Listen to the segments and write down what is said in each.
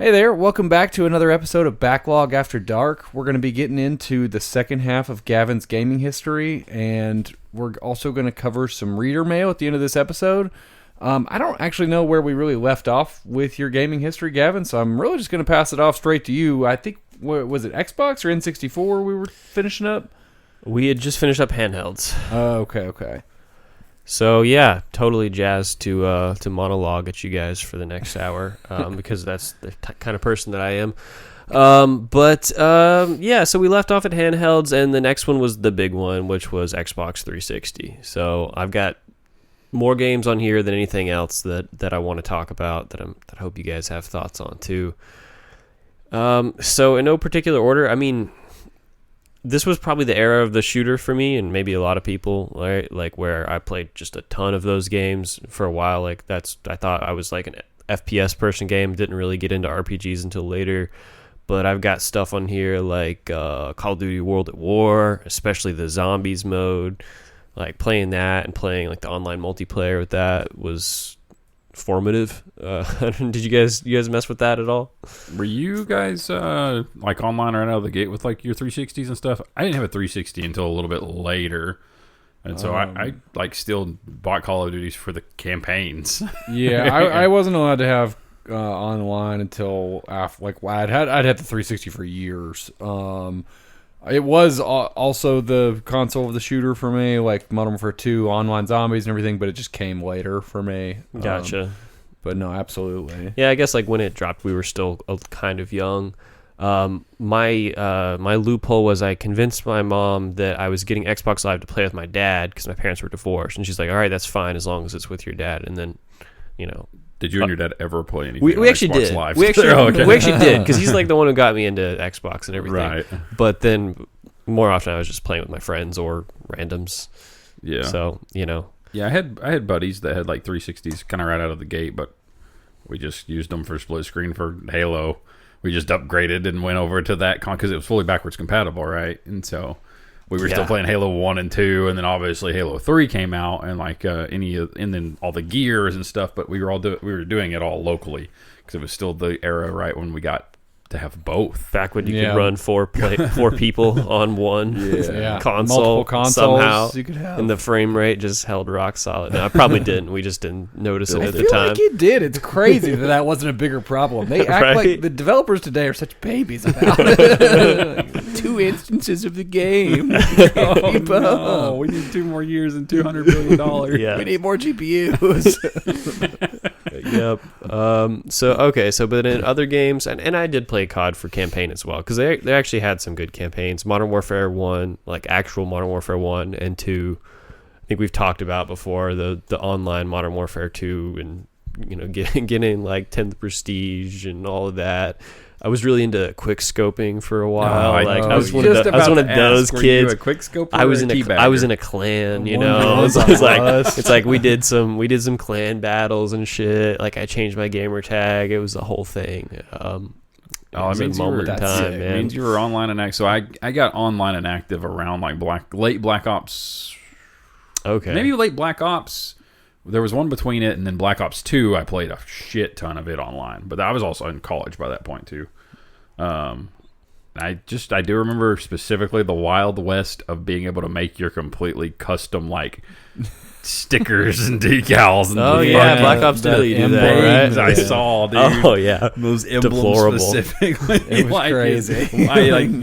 Hey there, welcome back to another episode of Backlog After Dark. We're going to be getting into the second half of Gavin's gaming history, and we're also going to cover some reader mail at the end of this episode. I don't actually know where we really left off with your gaming history, Gavin, so I'm really just going to pass it off straight to you. I think, was it Xbox or N64 we were finishing up? We had just finished up handhelds. Oh, okay. So yeah, totally jazzed to monologue at you guys for the next hour because that's the kind of person that I am. Yeah, so we left off at handhelds, and the next one was the big one, which was Xbox 360. So I've got more games on here than anything else that I want to talk about that I hope you guys have thoughts on too. So in no particular order, I mean, this was probably the era of the shooter for me, and maybe a lot of people, right? Like where I played just a ton of those games for a while. I thought I was like an FPS person game. Didn't really get into RPGs until later. But I've got stuff on here like Call of Duty World at War, especially the zombies mode. Like playing that and playing like the online multiplayer with that was formative. Did you guys mess with that at all? Were you guys like online right out of the gate with like your 360s and stuff? I didn't have a 360 until a little bit later, and so I like still bought Call of Duties for the campaigns. Yeah, I wasn't allowed to have online until after, like, I'd had the 360 for years. It was also the console of the shooter for me, like Modern Warfare 2, online zombies and everything, but it just came later for me. Gotcha. But no, absolutely. Yeah, I guess like when it dropped, we were still kind of young. My loophole was I convinced my mom that I was getting Xbox Live to play with my dad because my parents were divorced, and she's like, "All right, that's fine as long as it's with your dad." And then, Did you and your dad ever play anything? We actually Xbox did. Live? We actually did because he's like the one who got me into Xbox and everything. Right. But then more often I was just playing with my friends or randoms. Yeah. So Yeah, I had buddies that had like 360s kind of right out of the gate, but we just used them for split screen for Halo. We just upgraded and went over to that because it was fully backwards compatible, right? And so we were still playing Halo 1 and 2, and then obviously Halo 3 came out, and like and then all the gears and stuff, but we were doing it all locally because it was still the era right when we got to have both. Back when you could run four people on one console, multiple consoles somehow, you could have. and the frame rate just held rock solid. No, I probably didn't. We just didn't notice it at the time. I feel like it did. It's crazy that wasn't a bigger problem. They act like the developers today are such babies about it. 2 instances of the game. No, we need 2 more years and $200 billion. Yeah. We need more GPUs. Yep. But in other games, and I did play COD for campaign as well, because they actually had some good campaigns. Modern Warfare 1, like actual Modern Warfare 1 and 2, I think we've talked about before, the online Modern Warfare 2, and getting like 10th Prestige and all of that. I was really into quick scoping for a while. I was one of those kids. Quick scope. I was in a clan. It's like we did some clan battles and shit. Like I changed my gamer tag. It was the whole thing. It means it means you were online and active. So I got online and active around like late Black Ops. Okay, maybe late Black Ops. There was one between it and then Black Ops 2. I played a shit ton of it online, but I was also in college by that point too. I do remember specifically the Wild West of being able to make your completely custom like stickers and decals. And Black Ops 2 you do that, right? I saw, dude. Oh yeah, those emblems deplorable. Specifically. It was crazy.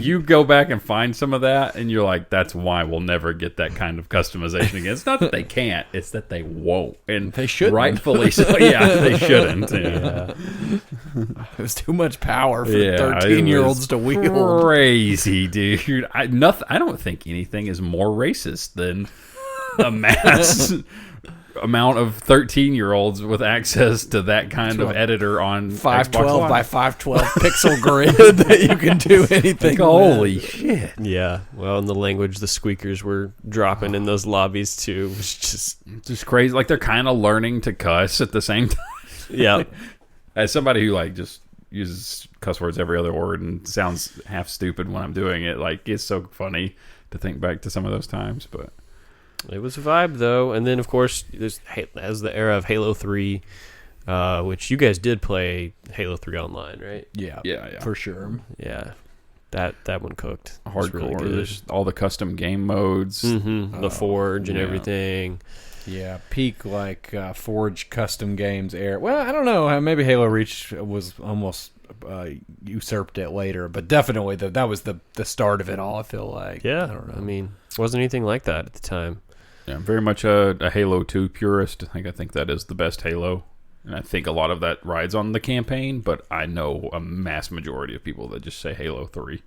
You go back and find some of that, and you're like, that's why we'll never get that kind of customization again. It's not that they can't; it's that they won't, and they shouldn't. Rightfully so. Yeah, they shouldn't. Yeah. It was too much power for 13-year-olds to wield. Crazy, dude. I don't think anything is more racist than the mass amount of 13-year-olds with access to that kind of editor on 512 by 512 pixel grid that you can do anything. Holy shit! Yeah. Well, in the language the squeakers were dropping in those lobbies too was just crazy. Like they're kind of learning to cuss at the same time. Yeah. As somebody who like just uses cuss words every other word and sounds half stupid when I'm doing it, like it's so funny to think back to some of those times, but. It was a vibe, though. And then, of course, as the era of Halo 3 which you guys did play Halo 3 online, right? Yeah, for sure. Yeah. That one cooked. It was Hardcore. really good. There's all the custom game modes. The Forge and yeah. everything. Yeah, peak Forge custom games era. Well, I don't know. Maybe Halo Reach was almost usurped it later, but definitely that was the start of it all. I feel like. Yeah, I don't know. I mean, it wasn't anything like that at the time. Yeah, I'm very much a Halo 2 purist. I think that is the best Halo. And I think a lot of that rides on the campaign, but I know a mass majority of people that just say Halo 3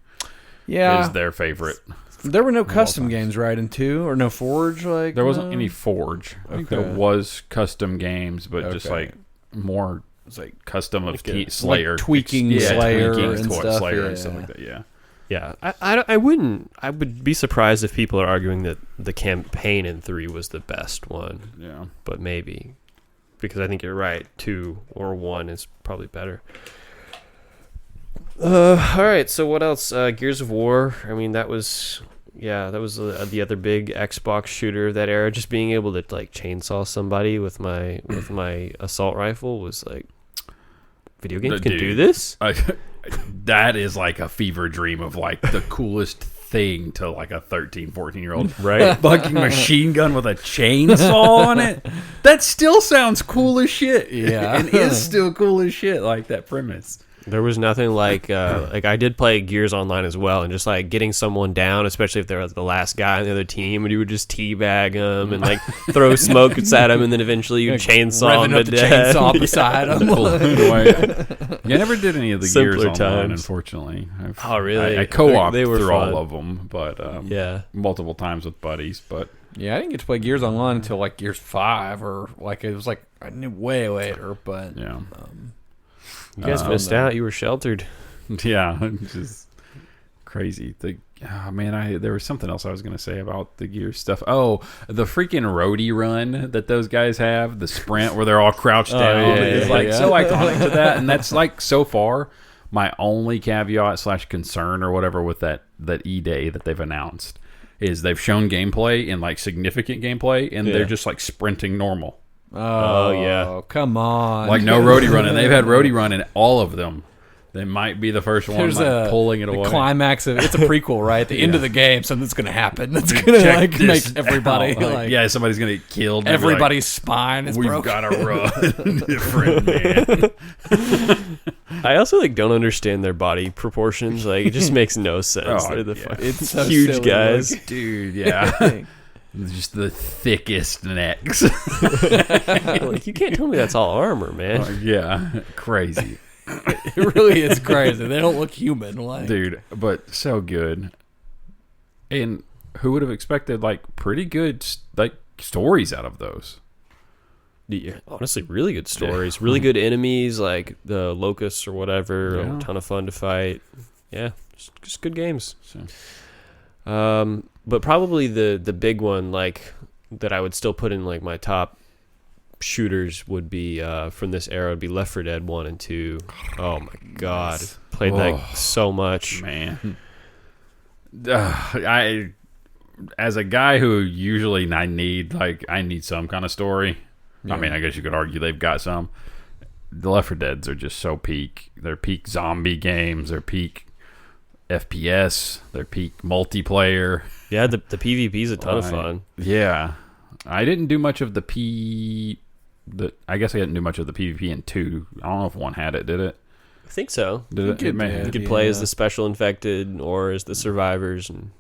is their favorite. There were no custom games, right, in 2? Or no Forge? There wasn't any Forge. I think there was custom games, but just like more like custom of Slayer. Like tweaking Slayer and stuff. Slayer and stuff like that, yeah. Yeah, I would be surprised if people are arguing that the campaign in 3 was the best one. Yeah. But maybe. Because I think you're right, 2 or 1 is probably better. All right, so what else? Gears of War. I mean, that was the other big Xbox shooter of that era. Just being able to like chainsaw somebody with my assault rifle was like, video games can do this. That is like a fever dream of like the coolest thing to like a 13, 14-year-old. Right. Fucking machine gun with a chainsaw on it. That still sounds cool as shit. Yeah. It is still cool as shit, like that premise. There was nothing like I did play Gears Online as well, and just like getting someone down, especially if they're the last guy on the other team, and you would just teabag them and like throw smokes at them, and then eventually you chainsaw them to death. Chainsaw beside them. Yeah, I never did any of the Simpler Gears Online, times. Unfortunately. Oh, really? I co-opted They were through fun. all of them, but multiple times with buddies. But Yeah, I didn't get to play Gears Online until like Gears 5, or like it was like I knew way later. But yeah. You guys missed out. You were sheltered. Yeah, just crazy. There was something else I was going to say about the Gears stuff. Oh, the freaking roadie run that those guys have, the sprint where they're all crouched down, is so iconic to that. And that's like so far my only caveat / concern or whatever with that E-Day that they've announced is they've shown gameplay and like significant gameplay, and they're just like sprinting normal. Oh, yeah. Come on. Like no roadie run, and they've had roadie run in all of them. They might be the first one pulling it away. The climax of it's a prequel, right? At the end of the game, something's going to happen. That's going to like make everybody somebody's going to get killed. Everybody's spine is broken. We've got to run different, man. I also like don't understand their body proportions. Like it just makes no sense. They're It's so huge silly, guys, dude. Yeah. Just the thickest necks. like you can't tell me that's all armor, man. Yeah, crazy. It really is crazy. They don't look human, like dude, but so good. And who would have expected like pretty good like stories out of those? Yeah, honestly, really good stories, really good enemies like the locusts or whatever. Yeah. A ton of fun to fight. Yeah, just good games. So. But probably the big one like that I would still put in like my top shooters would be from this era would be Left 4 Dead 1 and 2. Oh my god, played that so much, man. I as a guy who usually I need some kind of story. I mean, I guess you could argue they've got some. The Left 4 Deads are just so peak. They're peak zombie games. They're peak FPS. They're peak multiplayer. Yeah, the PvP is a ton of fun. Yeah, I didn't do much of I guess I didn't do much of the PvP in 2. I don't know if 1 had it. Did it? I think so. Did it? You could play as the special infected or as the survivors and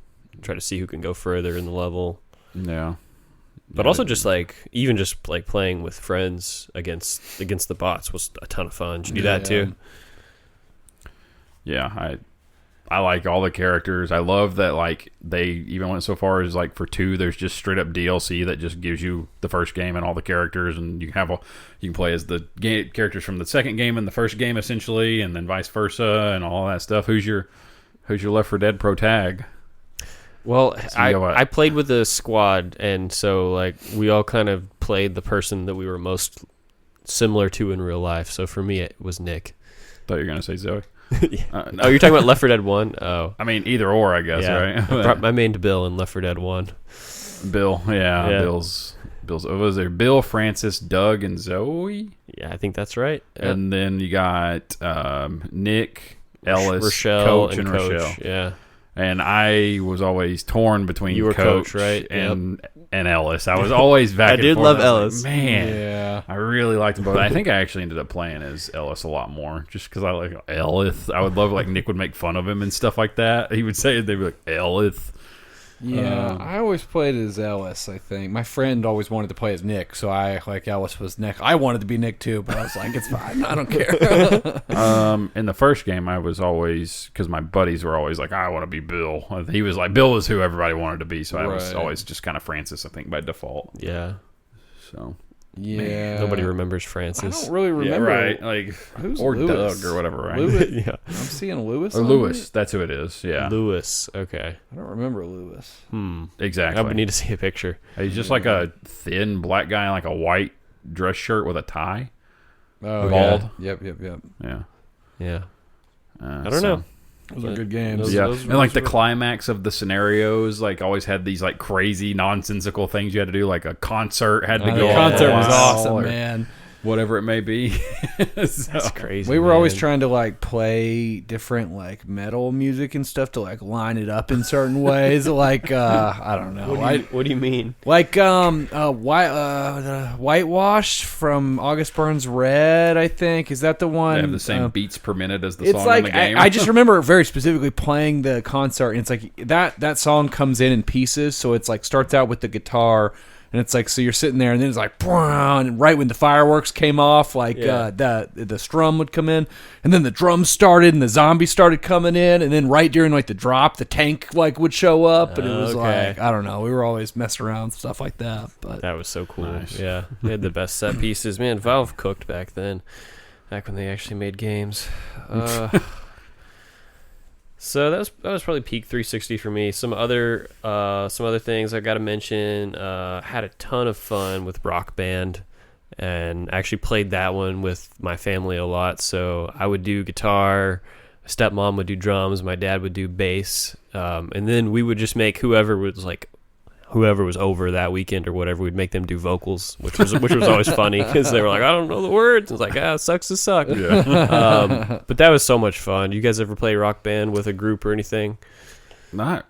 try to see who can go further in the level. Yeah. But also just like even just like playing with friends against the bots was a ton of fun. Did you do that too? Yeah, I like all the characters. I love that like they even went so far as like for 2 there's just straight up DLC that just gives you the first game and all the characters, and you can play as the characters from the second game and the first game essentially, and then vice versa and all that stuff. Who's your Left 4 Dead pro tag? Well, I played with a squad, and so like we all kind of played the person that we were most similar to in real life. So for me, it was Nick. Thought you were gonna say Zoe. Oh, you're talking about Left 4 Dead 1? Oh, I mean either or, I guess, right? I mained Bill in Left 4 Dead 1. Bill, yeah. Bill's. What was there? Bill, Francis, Doug, and Zoe. Yeah, I think that's right. And then you got Nick, Ellis, Rochelle, Coach, and Coach. Rochelle. Yeah. And I was always torn between You were Coach, right? and Ellis. I was always back. I and did forth. love I was Ellis. like, man, Yeah. I really liked them both. I think I actually ended up playing as Ellis a lot more, just because I like Ellis. I would love like Nick would make fun of him and stuff like that. He would say they'd be like Ellis. Yeah, I always played as Ellis, I think. My friend always wanted to play as Nick, so I, like, Ellis was Nick. I wanted to be Nick, too, but I was like, it's fine. I don't care. In the first game, I was always, because my buddies were always like, I want to be Bill. He was like, Bill was who everybody wanted to be, so I was Right. always just kind of Francis, I think, by default. Yeah. So, Yeah. Nobody remembers I Francis. don't really remember. yeah, right. Like, Who's or Lewis? Doug or whatever, right? Lewis? Yeah. I'm seeing Lewis. Or on Lewis. it. That's who it is. Yeah, Lewis. Okay. I don't remember Lewis. exactly. I would need to see a picture. He's just like a thin black guy in like a white dress shirt with a tie. Oh, Bald. yeah. Yep. Yeah. Yeah. I don't know. Those are good games. Yeah, Those and like the were- climax of the scenarios, like always had these like crazy nonsensical things you had to do. Like a concert had to The go. yeah. concert was while, awesome, or man. Whatever it may be. So, That's crazy. We were always man. trying to like play different like metal music and stuff to like line it up in certain ways. Like I don't know. What do you mean? Like Whitewash from August Burns Red, I think. Is that the one? they have the same beats per minute as the It's song like in the game. I just remember very specifically playing the concert, and it's like that song comes in pieces. So it's like starts out with the guitar, and it's like so you're sitting there, and then it's like, and right when the fireworks came off, like Yeah. the strum would come in, and then the drums started, and the zombies started coming in, and then right during like the drop, the tank like would show up, and it was Okay. like I don't know. We were always messing around with stuff like that, but That was so cool. Nice. Yeah. They had the best set pieces. Man, Valve cooked back then. Back when they actually made games. So that was probably peak 360 for me. Some other things I got to mention. Had a ton of fun with Rock Band, and actually played that one with my family a lot. So I would do guitar, my stepmom would do drums, my dad would do bass, and then we would just make whoever was over that weekend or whatever, we'd make them do vocals, which was always funny because they were like, I don't know the words. It's like, it sucks to suck. Yeah. But that was so much fun. You guys ever play Rock Band with a group or anything? Not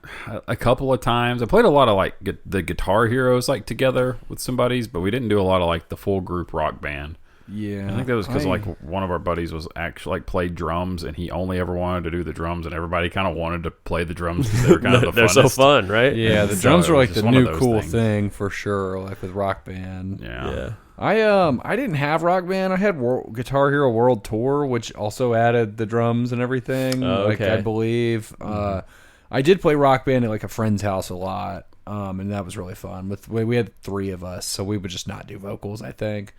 a couple of times. I played a lot of like the Guitar Heroes like together with some buddies, but we didn't do a lot of like the full group Rock Band. yeah, I think that was because like one of our buddies was actually like played drums, and he only ever wanted to do the drums, and everybody kind of wanted to play the drums because they were kind of the They're funnest. so fun, right? yeah, the So drums it were was like just the one of new those cool things. thing for sure, like with Rock Band. Yeah. I didn't have Rock Band. I had Guitar Hero World Tour, which also added the drums and everything. Oh, Like okay. I believe, I did play Rock Band at like a friend's house a lot, and that was really fun. We had 3 of us, so we would just not do vocals. I think.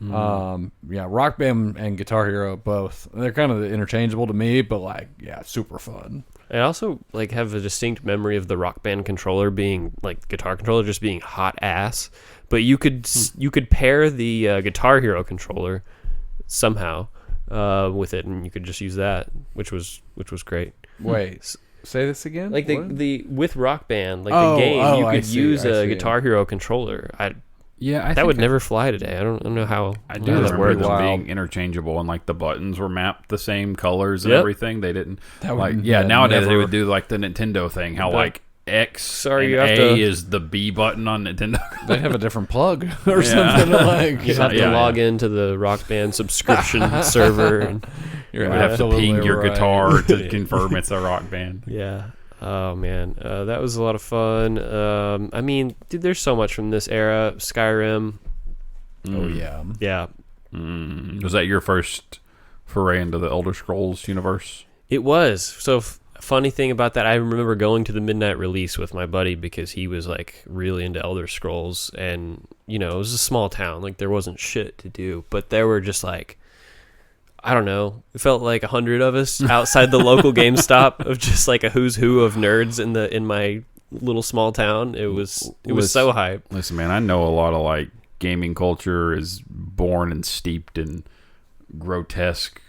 Yeah, Rock Band and Guitar Hero both. They're kind of interchangeable to me, but like, yeah, super fun. I also like have a distinct memory of the Rock Band controller being like guitar controller just being hot ass. But you could pair the Guitar Hero controller somehow with it, and you could just use that, which was great. Wait, say this again. Like What? the with Rock Band, like Oh, the game, you I could see, use I a see. Guitar Hero controller. Yeah, That would never fly today. I don't know how. I do how that remember works. them Wild. being interchangeable, and like the buttons were mapped the same colors and Yep. everything. They didn't That would- like yeah, nowadays they never- would do like the Nintendo thing, how But- like X Sorry, and you have A to- is the B button on Nintendo. They'd have a different plug or Yeah. something like. You have to Yeah, log into the Rock Band subscription server. And, You would have to absolutely ping your right. guitar to confirm it's a Rock Band. yeah. Oh man, that was a lot of fun. I mean, dude, there's so much from this era. Skyrim. Oh yeah. Yeah, Was that your first foray into the Elder Scrolls universe? it was. So funny thing about that, I remember going to the midnight release with my buddy because he was like really into Elder Scrolls, and you know, it was a small town. Like there wasn't shit to do, but there were just like, I don't know, it felt like 100 of us outside the local GameStop of just like a who's who of nerds in my little small town. It was so hype. Listen, man, I know a lot of like gaming culture is born and steeped in grotesque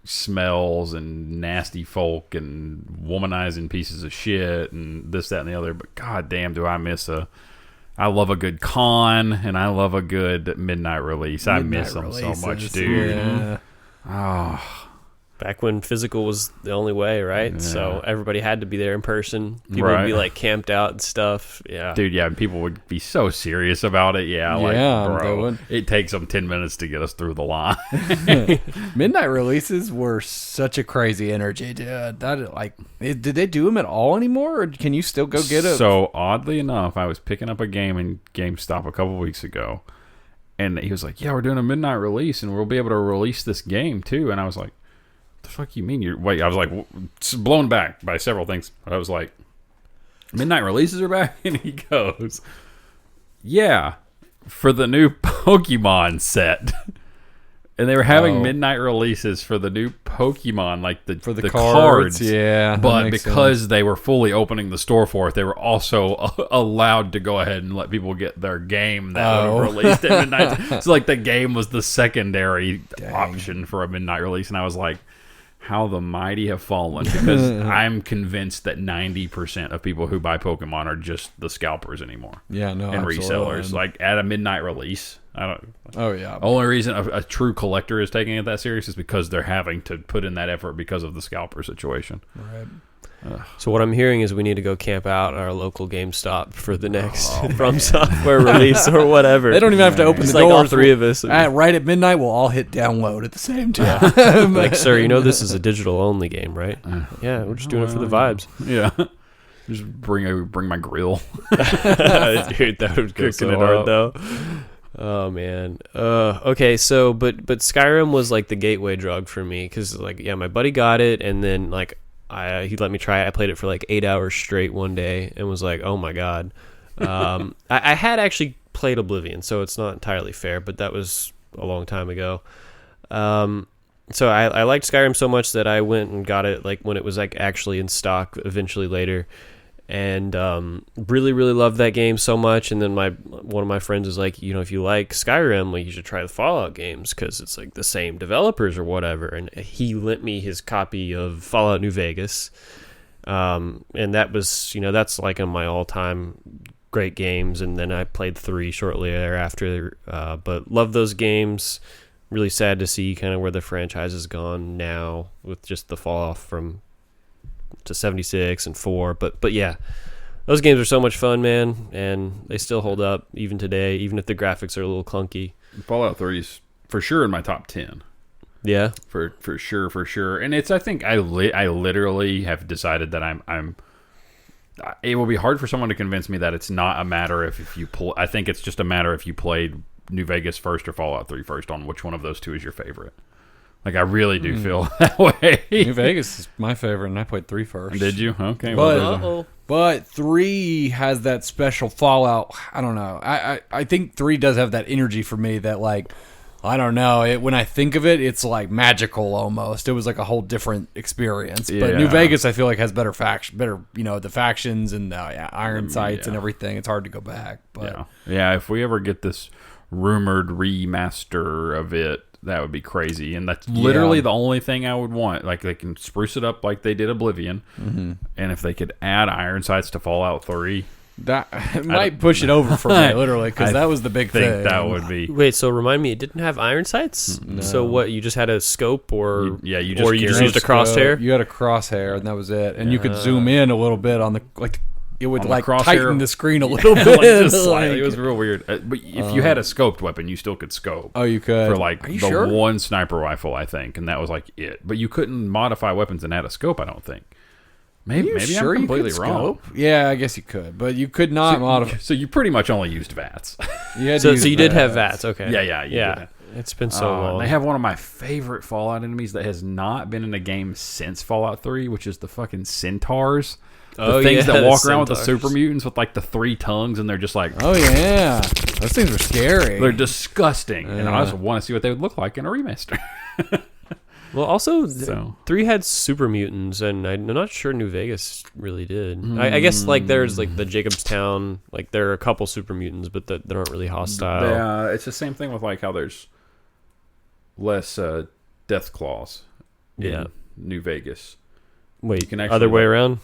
smells and nasty folk and womanizing pieces of shit and this, that, and the other. But god damn, do I miss a I love a good con, and I love a good midnight release. I miss them so much, dude. Yeah. Oh, Back when physical was the only way, right? Yeah. So everybody had to be there in person. People would be like camped out and stuff. Yeah, dude, yeah, people would be so serious about it. Yeah, like, Yeah, they bro, would. it takes them 10 minutes to get us through the line. Midnight releases were such a crazy energy, dude. Did they do them at all anymore, or can you still go get it? So, oddly enough, I was picking up a game in GameStop a couple weeks ago, and he was like, yeah, we're doing a midnight release, and we'll be able to release this game, too. And I was like, the fuck you mean? I was like, blown back by several things. I was like, midnight releases are back? And he goes, yeah, for the new Pokemon set. And they were having midnight releases for the new Pokemon, like the cards. Yeah. But because they were fully opening the store for it, they were also allowed to go ahead and let people get their game that was released at midnight. So like the game was the secondary option for a midnight release. And I was like, how the mighty have fallen, because I'm convinced that 90% of people who buy Pokemon are just the scalpers anymore. Yeah, no, and absolutely. resellers. Like at a midnight release, I don't. Oh yeah. Only reason a true collector is taking it that serious is because they're having to put in that effort because of the scalper situation. Right. So what I'm hearing is we need to go camp out at our local GameStop for the next FromSoftware release or whatever. They don't even have to open It's the like doors. all three of us. Right at midnight, we'll all hit download at the same time. Like, sir, you know this is a digital only game, right? Yeah, we're just doing it for the vibes. Yeah. Just bring my grill. Dude, that would go Kicking so it hard up. though. Oh man. Okay, so but Skyrim was like the gateway drug for me because like my buddy got it, and then like he let me try it. I played it for like 8 hours straight one day and was like, oh my god. I had actually played Oblivion, so it's not entirely fair, but that was a long time ago. So I liked Skyrim so much that I went and got it like when it was like actually in stock eventually later, and really loved that game so much. And then one of my friends is like, you know, if you like Skyrim, like you should try the Fallout games because it's like the same developers or whatever. And he lent me his copy of Fallout New Vegas, and that was, you know, that's like in my all-time great games. And then I played 3 shortly thereafter, but love those games. Really sad to see kind of where the franchise has gone now with just the fall off to 76 and 4. But yeah, those games are so much fun, man, and they still hold up even today, even if the graphics are a little clunky. Fallout 3 is for sure in my top 10. Yeah, for sure. And it's, I think I literally have decided that I'm. It will be hard for someone to convince me that it's not a matter of if you pull. I think it's just a matter if you played New Vegas first or Fallout 3 first, on which one of those two is your favorite. Like, I really do feel that way. New Vegas is my favorite, and I played 3 first. Did you? Okay. But 3 has that special Fallout. I don't know. I think 3 does have that energy for me that, like, I don't know. When I think of it, it's like magical almost. It was like a whole different experience. But New Vegas, I feel like has better the factions and iron sights and everything. It's hard to go back. But yeah. If we ever get this rumored remaster of it, that would be crazy. And that's literally the only thing I would want. Like, they can spruce it up like they did Oblivion. Mm-hmm. And if they could add iron sights to Fallout 3, that might push it over for me, literally, because that was the big thing. That would be. Wait, so remind me, it didn't have iron sights? No. So what, you just had a scope, or you just used a crosshair? You had a crosshair, and that was it. And you could zoom in a little bit on the, like, it would like tighten the screen a little bit. Just slightly. It was real weird. But if you had a scoped weapon, you still could scope. Oh, you could? For like the one sniper rifle, I think, and that was like it. But you couldn't modify weapons and add a scope, I don't think. Maybe I'm completely wrong. Yeah, I guess you could, but you could not modify. So you pretty much only used VATS. So you did have VATS, okay. Yeah. It's been so long. They have one of my favorite Fallout enemies that has not been in a game since Fallout 3, which is the fucking centaurs. The things that walk around with the super mutants with like the 3 tongues, and they're just like, oh yeah, those things are scary. They're disgusting, and I just want to see what they would look like in a remaster. Well, also, 3 had super mutants, and I'm not sure New Vegas really did. I guess like there's like the Jacobstown, like there are a couple super mutants, but they aren't really hostile. Yeah, it's the same thing with like how there's less death claws in New Vegas. Wait, you can actually, other way around?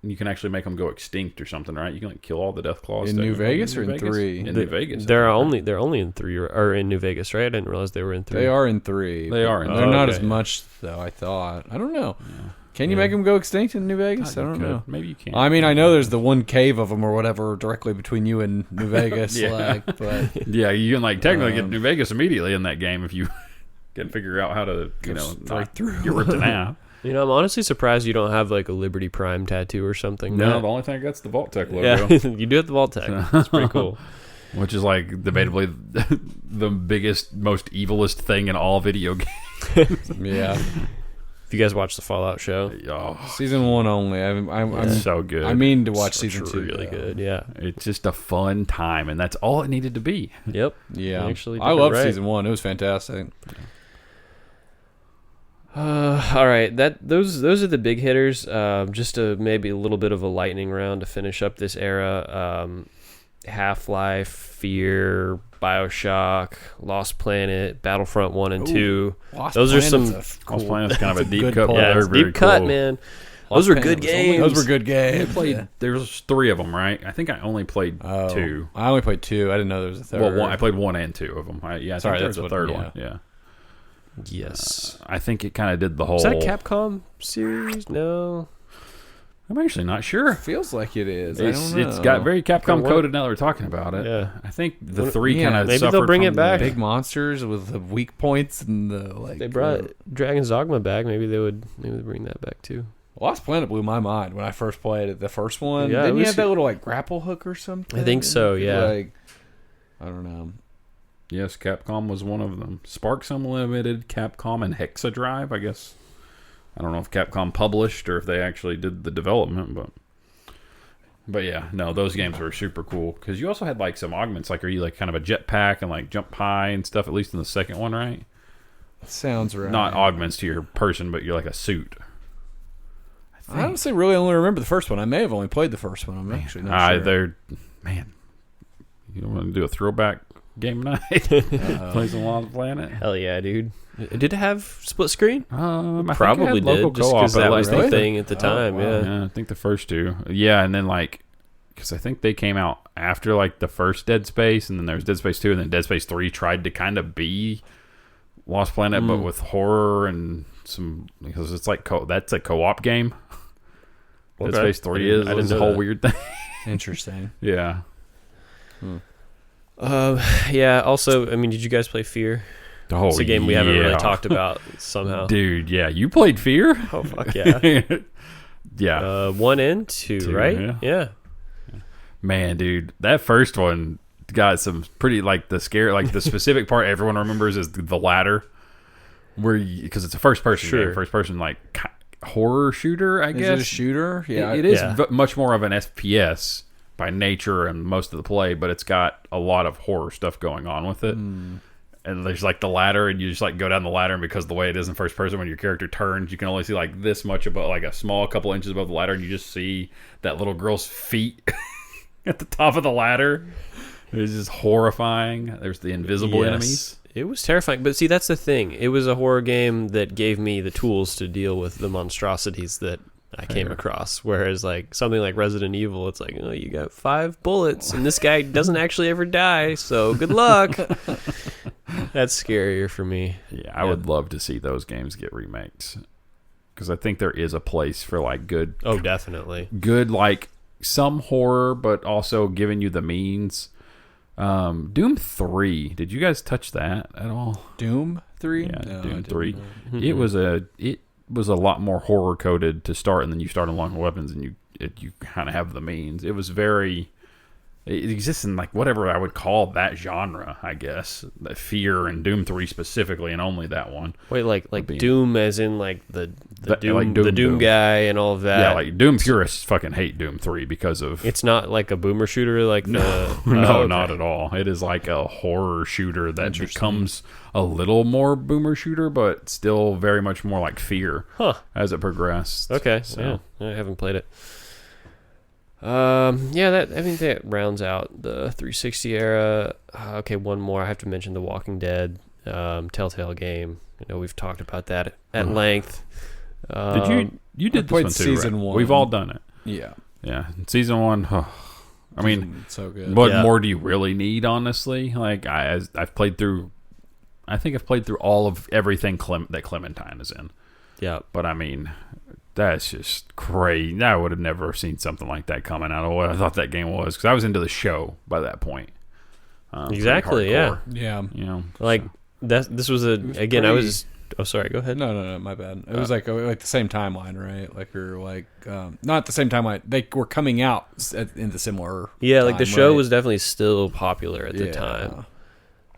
you can actually make them go extinct or something, right? You can like kill all the death claws In New Vegas or in 3? In New Vegas. They're only in 3 or in New Vegas, right? I didn't realize they were in 3. They are in 3. They are in They're 3. not Okay. as much though. I thought. I don't know. Yeah. Can you make them go extinct in New Vegas? I don't know. Maybe you can. I mean, I know there's the one cave of them or whatever directly between you and New Vegas, Yeah. but Yeah, you can like technically get New Vegas immediately in that game if you can figure out how to, right through. You're ripped in half. I'm honestly surprised you don't have like a Liberty Prime tattoo or something. No, the only thing I got's the Vault Tech logo. Yeah, you do have the Vault Tech. It's pretty cool. Which is like debatably the biggest, most evilest thing in all video games. yeah. If you guys watch the Fallout show, Season 1 only. I'm so good. I mean to watch it's season 2. really good. Yeah. It's just a fun time, and that's all it needed to be. Yep. Yeah. Actually, I love season 1. It was fantastic. All right, those are the big hitters. Just maybe a little bit of a lightning round to finish up this era. Half-Life, Fear, BioShock, Lost Planet, Battlefront 1 and 2. Those are some Lost Planet's kind of a deep good cut. pull. But Yeah, they're it's very deep cut, cool. man. Those were good games. Those were good games. I played. There's 3 of them, right? I think I only played 2. I only played 2. I didn't know there was a third. Well, I played 1 and 2 of them. I think Sorry, there's that's a third what- one. Yeah. Yes. I think it kind of did the whole. Is that a Capcom series? No. I'm actually not sure. Feels like it is. I don't know. It's got very Capcom what? coded now that we're talking about it. Yeah. I think the What- 3 yeah, kind of maybe suffered they'll bring from it back. big monsters with the weak points and the like. They brought Dragon's Dogma back. Maybe they bring that back too. Lost Planet blew my mind when I first played it. The first one. Yeah, Didn't it you was- have that little like grapple hook or something? I think so, yeah. Like, I don't know. Yes, Capcom was one of them. Sparks Unlimited, Capcom, and Hexadrive, I guess. I don't know if Capcom published or if they actually did the development, but yeah, no, those games were super cool because you also had like some augments, like are you like kind of a jetpack and like jump high and stuff, at least in the second one, right? Sounds right. Not augments to your person, but you're like a suit. I honestly really only remember the first one. I may have only played the first one. I'm actually not sure. They're, man, you don't want to do a throwback game night? Play some Lost Planet? Hell yeah, dude. Did it have split screen? I Probably think it had local did, just co-op, because that at was least. the thing at the time. wow. Yeah. Yeah, I think the first 2. Yeah, and then like, because I think they came out after like the first Dead Space, and then there was Dead Space 2, and then Dead Space 3 tried to kind of be Lost Planet, but with horror and some, because it's like that's a co-op game. Okay. Dead Space 3 I is didn't this know whole that. weird thing. Interesting. Yeah. Yeah. Also, I mean, did you guys play Fear? Oh, It's a game we haven't really yeah. talked about somehow. Dude, yeah, you played Fear? Oh fuck yeah. Yeah. 1 and 2, 2, right? Yeah. Man, dude, that first one got some pretty, like, the scare, like, the specific part everyone remembers is the ladder, where, because it's a first-person game, first-person, like, horror shooter, I guess. Is it a shooter? Yeah. It is Yeah. much more of an FPS by nature and most of the play, but it's got a lot of horror stuff going on with it. And there's like the ladder, and you just like go down the ladder, and because the way it is in first person, when your character turns, you can only see like this much above, like a small couple inches above the ladder, and you just see that little girl's feet at the top of the ladder. It's just horrifying. There's the invisible enemies. It was terrifying. But see, that's the thing. It was a horror game that gave me the tools to deal with the monstrosities that I came across. Whereas like something like Resident Evil, it's like, oh, you got 5 bullets, and this guy doesn't actually ever die, so good luck. That's scarier for me. Yeah, I would love to see those games get remakes, because I think there is a place for like good. Oh, definitely. Good, like some horror, but also giving you the means. Doom 3. Did you guys touch that at all? Doom 3? Yeah, No, I Doom didn't 3. know. It was a lot more horror coded to start, and then you start unlocking weapons, and you kind of have the means. It was very. It exists in like whatever I would call that genre, I guess. The Fear and Doom 3 specifically, and only that one. Wait, like Doom as in like the Doom, like the Doom Doom. guy and all of that. Yeah, like Doom purists fucking hate Doom 3 because of. It's not like a boomer shooter like No, okay. not at all. It is like a horror shooter that becomes a little more boomer shooter, but still very much more like Fear as it progressed. Okay, So. yeah, I haven't played it. I think that rounds out the 360 era. Okay, one more. I have to mention The Walking Dead, Telltale game. I know we've talked about that at length. Did you did this played one too, season right? 1. We've all done it. Yeah. Yeah. Season 1, I mean, so good. what more do you really need, honestly? Like, I've played through, I think I've played through all of everything that Clementine is in. Yeah. But I mean, that's just crazy. I would have never seen something like that coming out of what I thought that game was, because I was into the show by that point. Exactly. Yeah. Yeah. You know, Like this was I was. Oh, sorry. Go ahead. No, my bad. It was like the same timeline, right? Like or like not the same timeline. They were coming out in the similar. Yeah, like the time, show right? was definitely still popular at the time.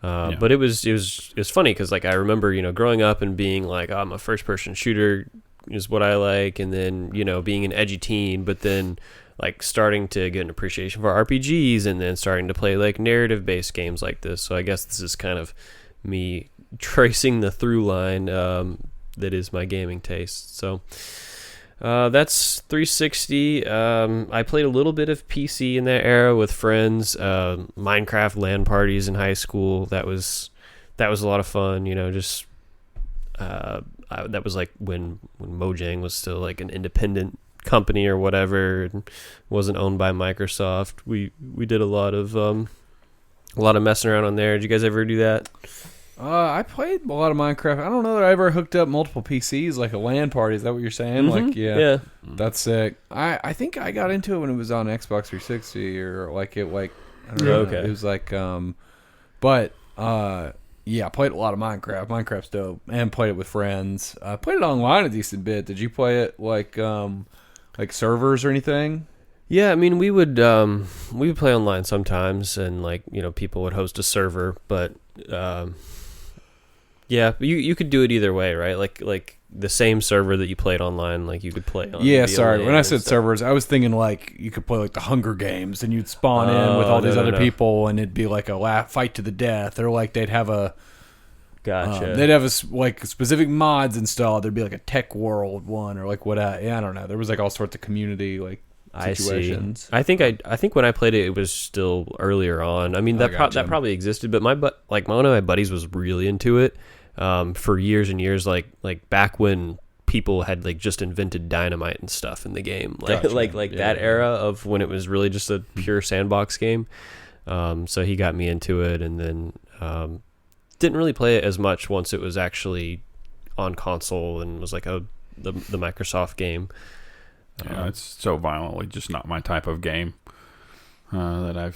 But it was funny because like I remember growing up and being like, I'm a first person shooter is what I like, and then being an edgy teen, but then like starting to get an appreciation for RPGs, and then starting to play like narrative based games like this. So I guess this is kind of me tracing the through line that is my gaming taste. So that's 360. I played a little bit of PC in that era with friends. Minecraft LAN parties in high school. That was a lot of fun. That was like when Mojang was still like an independent company or whatever, and wasn't owned by Microsoft. We did a lot of messing around on there. Did you guys ever do that? I played a lot of Minecraft. I don't know that I ever hooked up multiple PCs, like a LAN party. Is that what you're saying? Mm-hmm. Like, yeah, that's sick. I think I got into it when it was on Xbox 360 or like I don't know. Okay. It was like yeah, I played a lot of Minecraft. Minecraft's dope, and played it with friends. I played it online a decent bit. Did you play it like servers or anything? Yeah, I mean we would play online sometimes, and like people would host a server, but yeah, you could do it either way, right? Like the same server that you played online, like you could play on. Yeah, sorry. When I said servers, I was thinking like you could play like the Hunger Games, and you'd spawn in with all these other people, and it'd be like a fight to the death, or like they'd have a. Gotcha. They'd have like specific mods installed. There'd be like a tech world one, or like what? I don't know. There was like all sorts of community like situations. I think when I played it, it was still earlier on. I mean that probably existed, but one of my buddies was really into it for years and years. Like back when people had like just invented dynamite and stuff in the game, like Gotcha. that era of when it was really just a pure sandbox game. So he got me into it, and then didn't really play it as much once it was actually on console and was like the Microsoft game. Yeah, it's so violently just not my type of game that I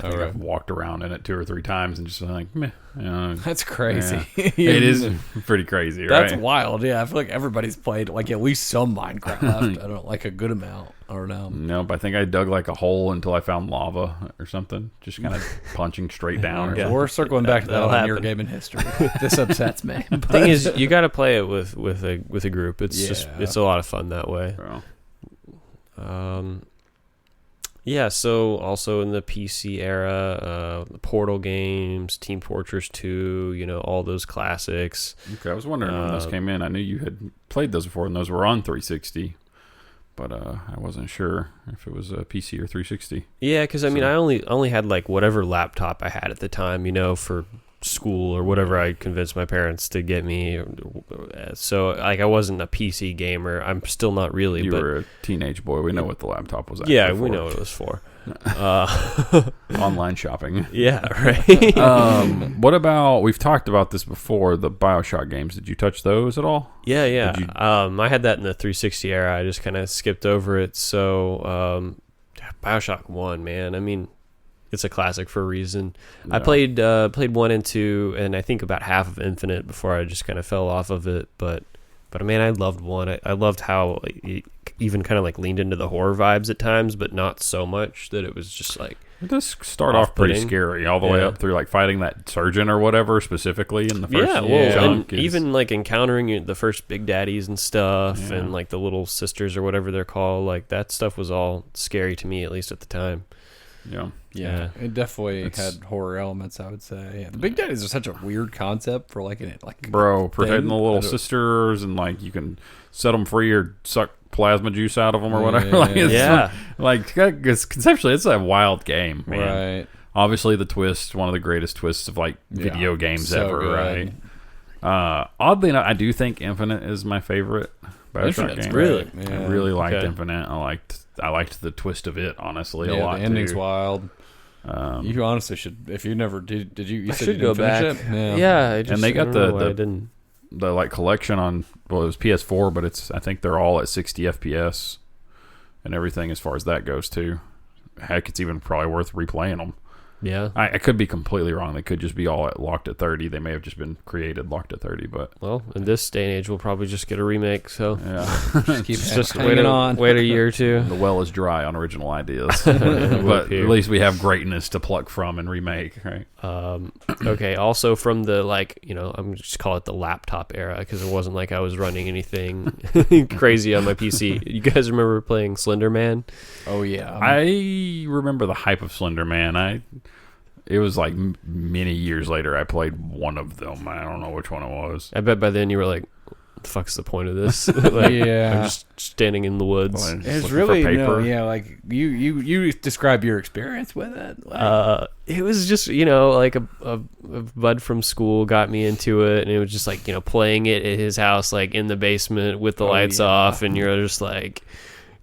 think I've walked around in it 2 or 3 times and just like, meh. That's crazy. Yeah. It is pretty crazy, right? That's wild. Yeah, I feel like everybody's played like at least some Minecraft. I don't like a good amount. I don't know. Nope, I think I dug like a hole until I found lava or something. Just kind of punching straight down. Yeah. We're circling back to that on your gaming history. This upsets me. The thing is, you got to play it with a group. It's it's a lot of fun that way. Yeah, so also in the PC era, the Portal games, Team Fortress 2, all those classics. Okay, I was wondering when those came in. I knew you had played those before, and those were on 360, but I wasn't sure if it was a PC or 360. Yeah, because I mean, I only had like whatever laptop I had at the time, for school or whatever I convinced my parents to get me. So like I wasn't a PC gamer. I'm still not really. You were a teenage boy. We know what the laptop was. Yeah, we know what it was for. Online shopping. Yeah, right. What about? We've talked about this before. The BioShock games. Did you touch those at all? Yeah. I had that in the 360 era. I just kind of skipped over it. So BioShock 1, man. I mean, it's a classic for a reason. Yeah. I played 1 and 2, and I think about half of Infinite before I just kind of fell off of it. But man, I loved 1. I loved how it even kind of like leaned into the horror vibes at times, but not so much that it was just like. It does start off pretty scary, all the way up through like fighting that surgeon or whatever specifically in the first chunk. And even like encountering the first big daddies and stuff, and like the little sisters or whatever they're called. Like that stuff was all scary to me, at least at the time. Yeah, it definitely had horror elements, I would say. Yeah, the Big Daddies are such a weird concept for like protecting the little sisters, and like you can set them free or suck plasma juice out of them or whatever. Conceptually, it's a wild game, man. Right. Obviously, the twist, one of the greatest twists of like video games ever, right? Oddly enough, I do think Infinite is my favorite, Bioshock Infinite's game. Really? Yeah. I really liked Okay. Infinite. I liked the twist of it, honestly, a Yeah, lot. the ending's too. wild. Um, You honestly should, if you never did you? You I said should you go didn't back. finish it? Yeah, I just, And they got I don't know the- why I didn't. the like collection on, well, it was PS4, but I think they're all at 60 FPS and everything as far as that goes too. Heck, it's even probably worth replaying them. Yeah. I could be completely wrong. They could just be all locked at 30. They may have just been created locked at 30, but Well, in this day and age, we'll probably just get a remake. So yeah. Just keep just hanging on. wait a year or two. The well is dry on original ideas. Will But appear. at least we have greatness to pluck from and remake, right? Okay. Also, from the I'm just call it the laptop era because it wasn't like I was running anything crazy on my PC. You guys remember playing Slender Man? Oh yeah. I remember the hype of Slender Man. It was like many years later I played one of them. I don't know which one it was. I bet by then you were like, "What the fuck's the point of this?" Like, Yeah. I'm just standing in the woods. Well, It's looking really for paper. like you describe your experience with it. Like, It was just like a bud from school got me into it, and it was just like playing it at his house, like in the basement with the lights yeah. off, and you're just like,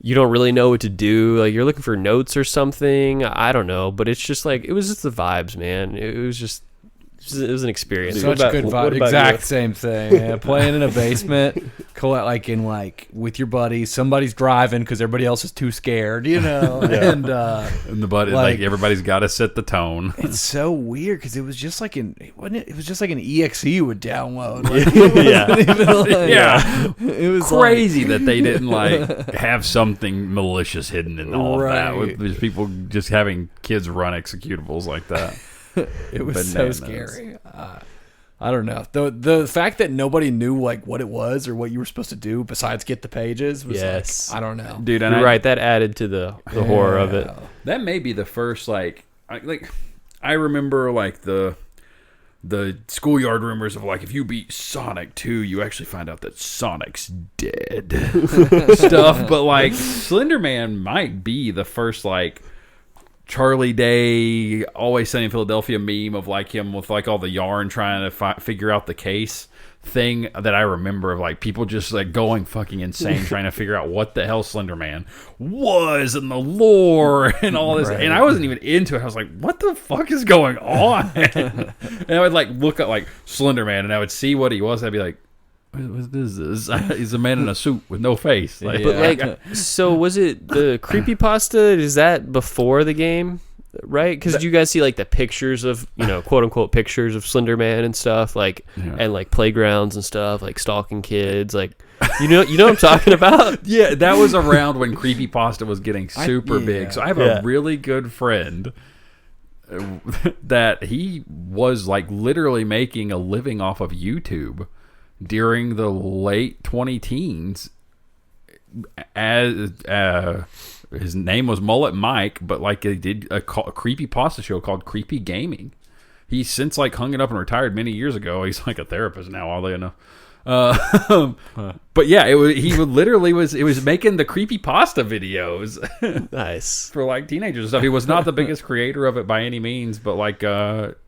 you don't really know what to do. Like you're looking for notes or something. I don't know, but it's just like it was just the vibes, man. It was an experience. such good vibe. Exact same thing. Yeah, playing in a basement, with your buddies. Somebody's driving because everybody else is too scared, and And the butt, Like- everybody's got to set the tone. it's so weird because it was just like it was just like an exe you would download. Yeah. It was Crazy that they didn't have something malicious hidden in all of that, with Right. just people just having kids run executables like that. It was Bananas. so scary. I don't know. The fact that nobody knew what it was or what you were supposed to do besides get the pages was Yes. I don't know. Dude, and You're right. That added to the horror of it. that may be the first I remember the schoolyard rumors of if you beat Sonic 2, you actually find out that Sonic's dead stuff. But Slender Man might be the first Charlie Day, Always Sunny in Philadelphia meme of him with all the yarn trying to figure out the case thing that I remember of people just going fucking insane trying to figure out what the hell Slender Man was and the lore and all this. Right. And I wasn't even into it. I was like, what the fuck is going on? And I would look at Slender Man and I would see what he was. I'd be like, what is this? He's a man in a suit with no face. Yeah. But so was it the creepypasta? Is that before the game, right? Because you guys see the pictures of quote unquote pictures of Slender Man and stuff and playgrounds and stuff stalking kids you know what I'm talking about? Yeah, that was around when creepypasta was getting super yeah. big. So I have Yeah. a really good friend that he was literally making a living off of YouTube during the late 20-teens. As his name was Mullet Mike, but he did a creepypasta show called Creepy Gaming. He's since hung it up and retired many years ago. He's a therapist now, all they know. But yeah, it was making the creepypasta videos Nice. for teenagers and stuff. He was not the biggest creator of it by any means, but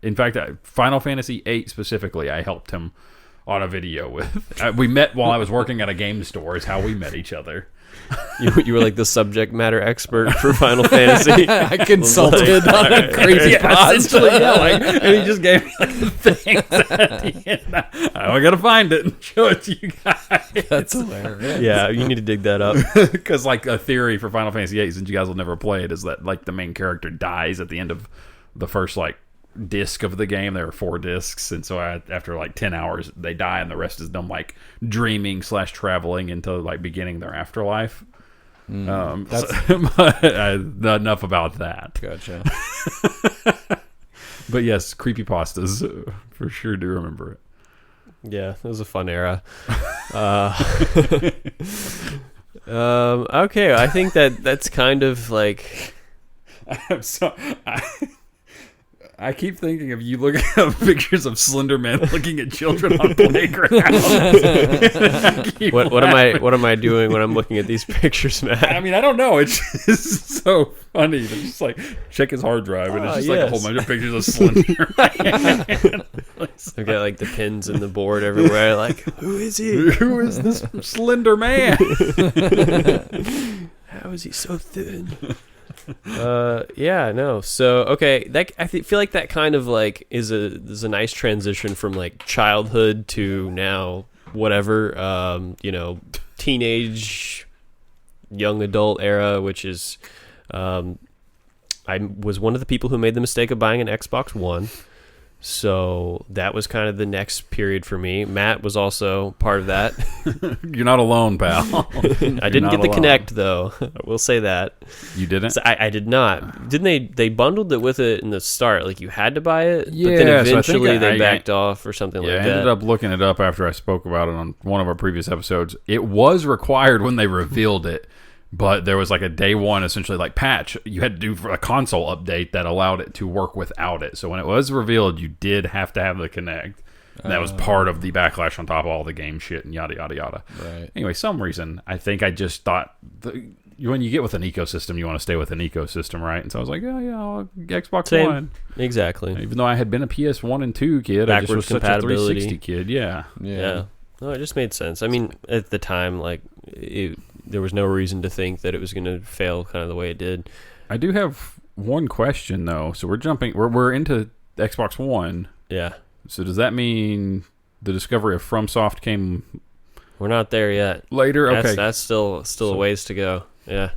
in fact, Final Fantasy VIII specifically, I helped him on a video with. We met while I was working at a game store. Is how we met each other. You were the subject matter expert for Final Fantasy. I consulted on a crazy Essentially, yeah, and he just gave me the thing at the end. I gotta find it and show it to you guys. That's hilarious. Yeah, you need to dig that up. Because a theory for Final Fantasy VIII, since you guys will never play it, is that the main character dies at the end of the first disc of the game. There are 4 discs, and so after 10 hours they die, and the rest is them dreaming / traveling into beginning their afterlife. But, enough about that. Gotcha. But yes, creepypastas for sure do remember it. Yeah, it was a fun era. Okay, I think that's kind of So I keep thinking of you looking at pictures of Slender Man looking at children on playgrounds. What am I doing when I'm looking at these pictures, Matt? I mean, I don't know. It's just so funny. It's just like check his hard drive, and it's just like a whole bunch of pictures of Slender Man. I've got like the pins in the board everywhere. Like, who is he? Who is this Slender Man? How is he so thin? Yeah, no. So okay, feel like that kind of like is a nice transition from like childhood to now whatever teenage, young adult era, which is I was one of the people who made the mistake of buying an Xbox One. So that was kind of the next period for me. Matt was also part of that. You're not alone, pal. I didn't get the Kinect, though. I will say that. You didn't? So I did not. Didn't they bundled it with it in the start? Like you had to buy it? Yeah. But then eventually So they backed off or something like that. I ended up looking it up after I spoke about it on one of our previous episodes. It was required when they revealed it. But there was like a day one, essentially like patch you had to do for a console update that allowed it to work without it. So when it was revealed, you did have to have the Kinect. And that was part of the backlash on top of all the game shit and yada, yada, yada. Right. Anyway, some reason, I think I just thought, when you get with an ecosystem, you want to stay with an ecosystem, right? And so I was like, Xbox Same. One. Exactly. Even though I had been a PS1 and 2 kid, I just was such a 360 kid. Yeah. No, it just made sense. I mean, at the time, like, there was no reason to think that it was going to fail kind of the way it did. I do have one question, though. So we're into Xbox One. Yeah. So does that mean the discovery of FromSoft came... We're not there yet. Later? Okay. That's still a ways to go. Yeah.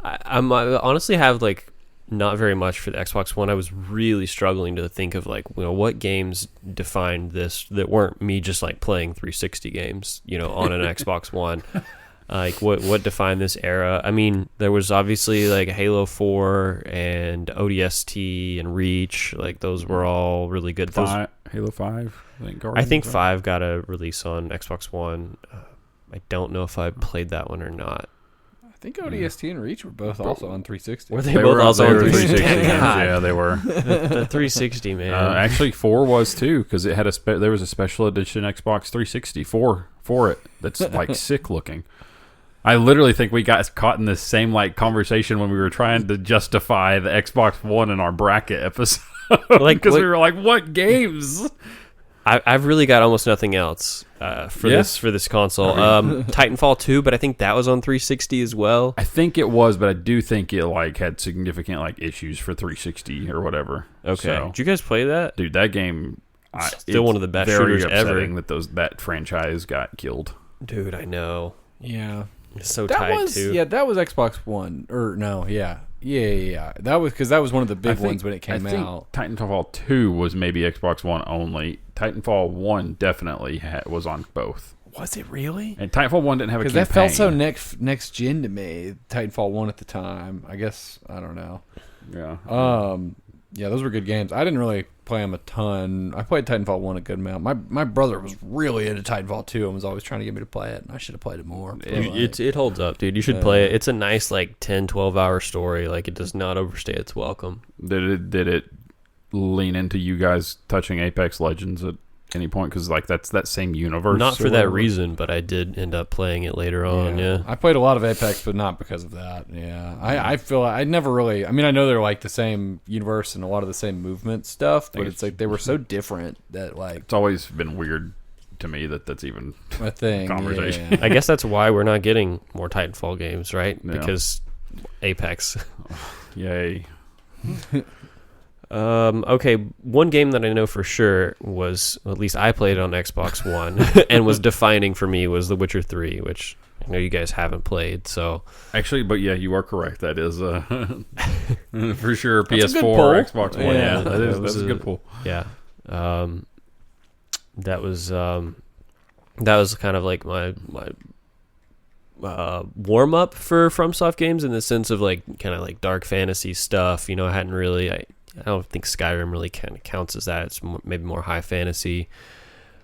I honestly have, like, not very much for the Xbox One. I was really struggling to think of, like, what games defined this that weren't me just, like, playing 360 games, on an Xbox One. Like, what defined this era? I mean, there was obviously, like, Halo 4 and ODST and Reach. Like, those were all really good. Halo 5? I think 5 got a release on Xbox One. I don't know if I played that one or not. I think ODST and Reach were both also on 360. Were they both also on 360? Yeah, they were. The 360, man. Actually, 4 was too, because it had there was a special edition Xbox 360 for it that's like sick looking. I literally think we got caught in this same like conversation when we were trying to justify the Xbox One in our bracket episode. Because we were like, "What games?" I've really got almost nothing else for this console. Titanfall 2, but I think that was on 360 as well. I think it was, but I do think it like had significant like issues for 360 or whatever. Okay, so, did you guys play that? Dude, that game still one of the best shooters ever. That franchise got killed. Dude, I know. Yeah. It's so tight too. Yeah, that was Xbox One. Or no, yeah. That was because that was one of the big ones when it came out. Titanfall 2 was maybe Xbox One only. Titanfall 1 definitely was on both. Was it really? And Titanfall 1 didn't have a campaign. Because that felt so next gen to me. Titanfall 1 at the time. I guess I don't know. Yeah. Yeah, those were good games. I didn't really play them a ton. I played Titanfall 1 a good amount. My brother was really into Titanfall 2 and was always trying to get me to play it, and I should have played it more. It holds up, dude. You should play it. It's a nice, like, 10, 12-hour story. Like, it does not overstay its welcome. Did it lean into you guys touching Apex Legends at any point? Because, like, that's that same universe. Not for that reason, but I did end up playing it later on, yeah. I played a lot of Apex, but not because of that, yeah. I feel I never really... I mean, I know they're, like, the same universe and a lot of the same movement stuff, but it's like they were so different that, like... It's always been weird to me that's even a thing, conversation. Yeah. I guess that's why we're not getting more Titanfall games, right? Yeah. Because Apex. Yay. Okay, one game that I know for sure was, at least I played on Xbox One, and was defining for me was The Witcher 3, which I know you guys haven't played, so... Actually, but yeah, you are correct. That is, for sure, That's PS4 or Xbox One. Yeah, that's a good pull. Yeah. That was kind of like my warm up for FromSoft games, in the sense of like kind of like dark fantasy stuff. I hadn't really... I don't think Skyrim really kind of counts as that. It's maybe more high fantasy.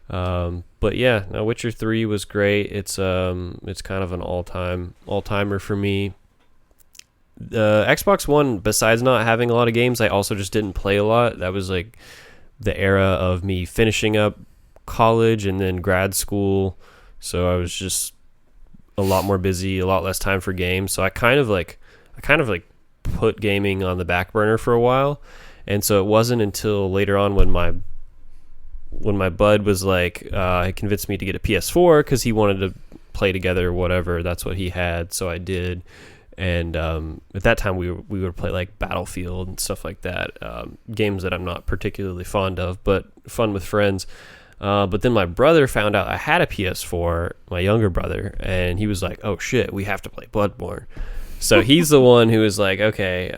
But yeah, now Witcher 3 was great. It's kind of an all-timer for me. The Xbox One, besides not having a lot of games, I also just didn't play a lot. That was like the era of me finishing up college and then grad school. So I was just a lot more busy, a lot less time for games. So I kind of like put gaming on the back burner for a while. And so it wasn't until later on when my bud was like, he convinced me to get a PS4 because he wanted to play together or whatever. That's what he had, so I did. And at that time, we would play like Battlefield and stuff like that, games that I'm not particularly fond of, but fun with friends. But then my brother found out I had a PS4, my younger brother, and he was like, "Oh shit, we have to play Bloodborne." So he's the one who was like, "Okay,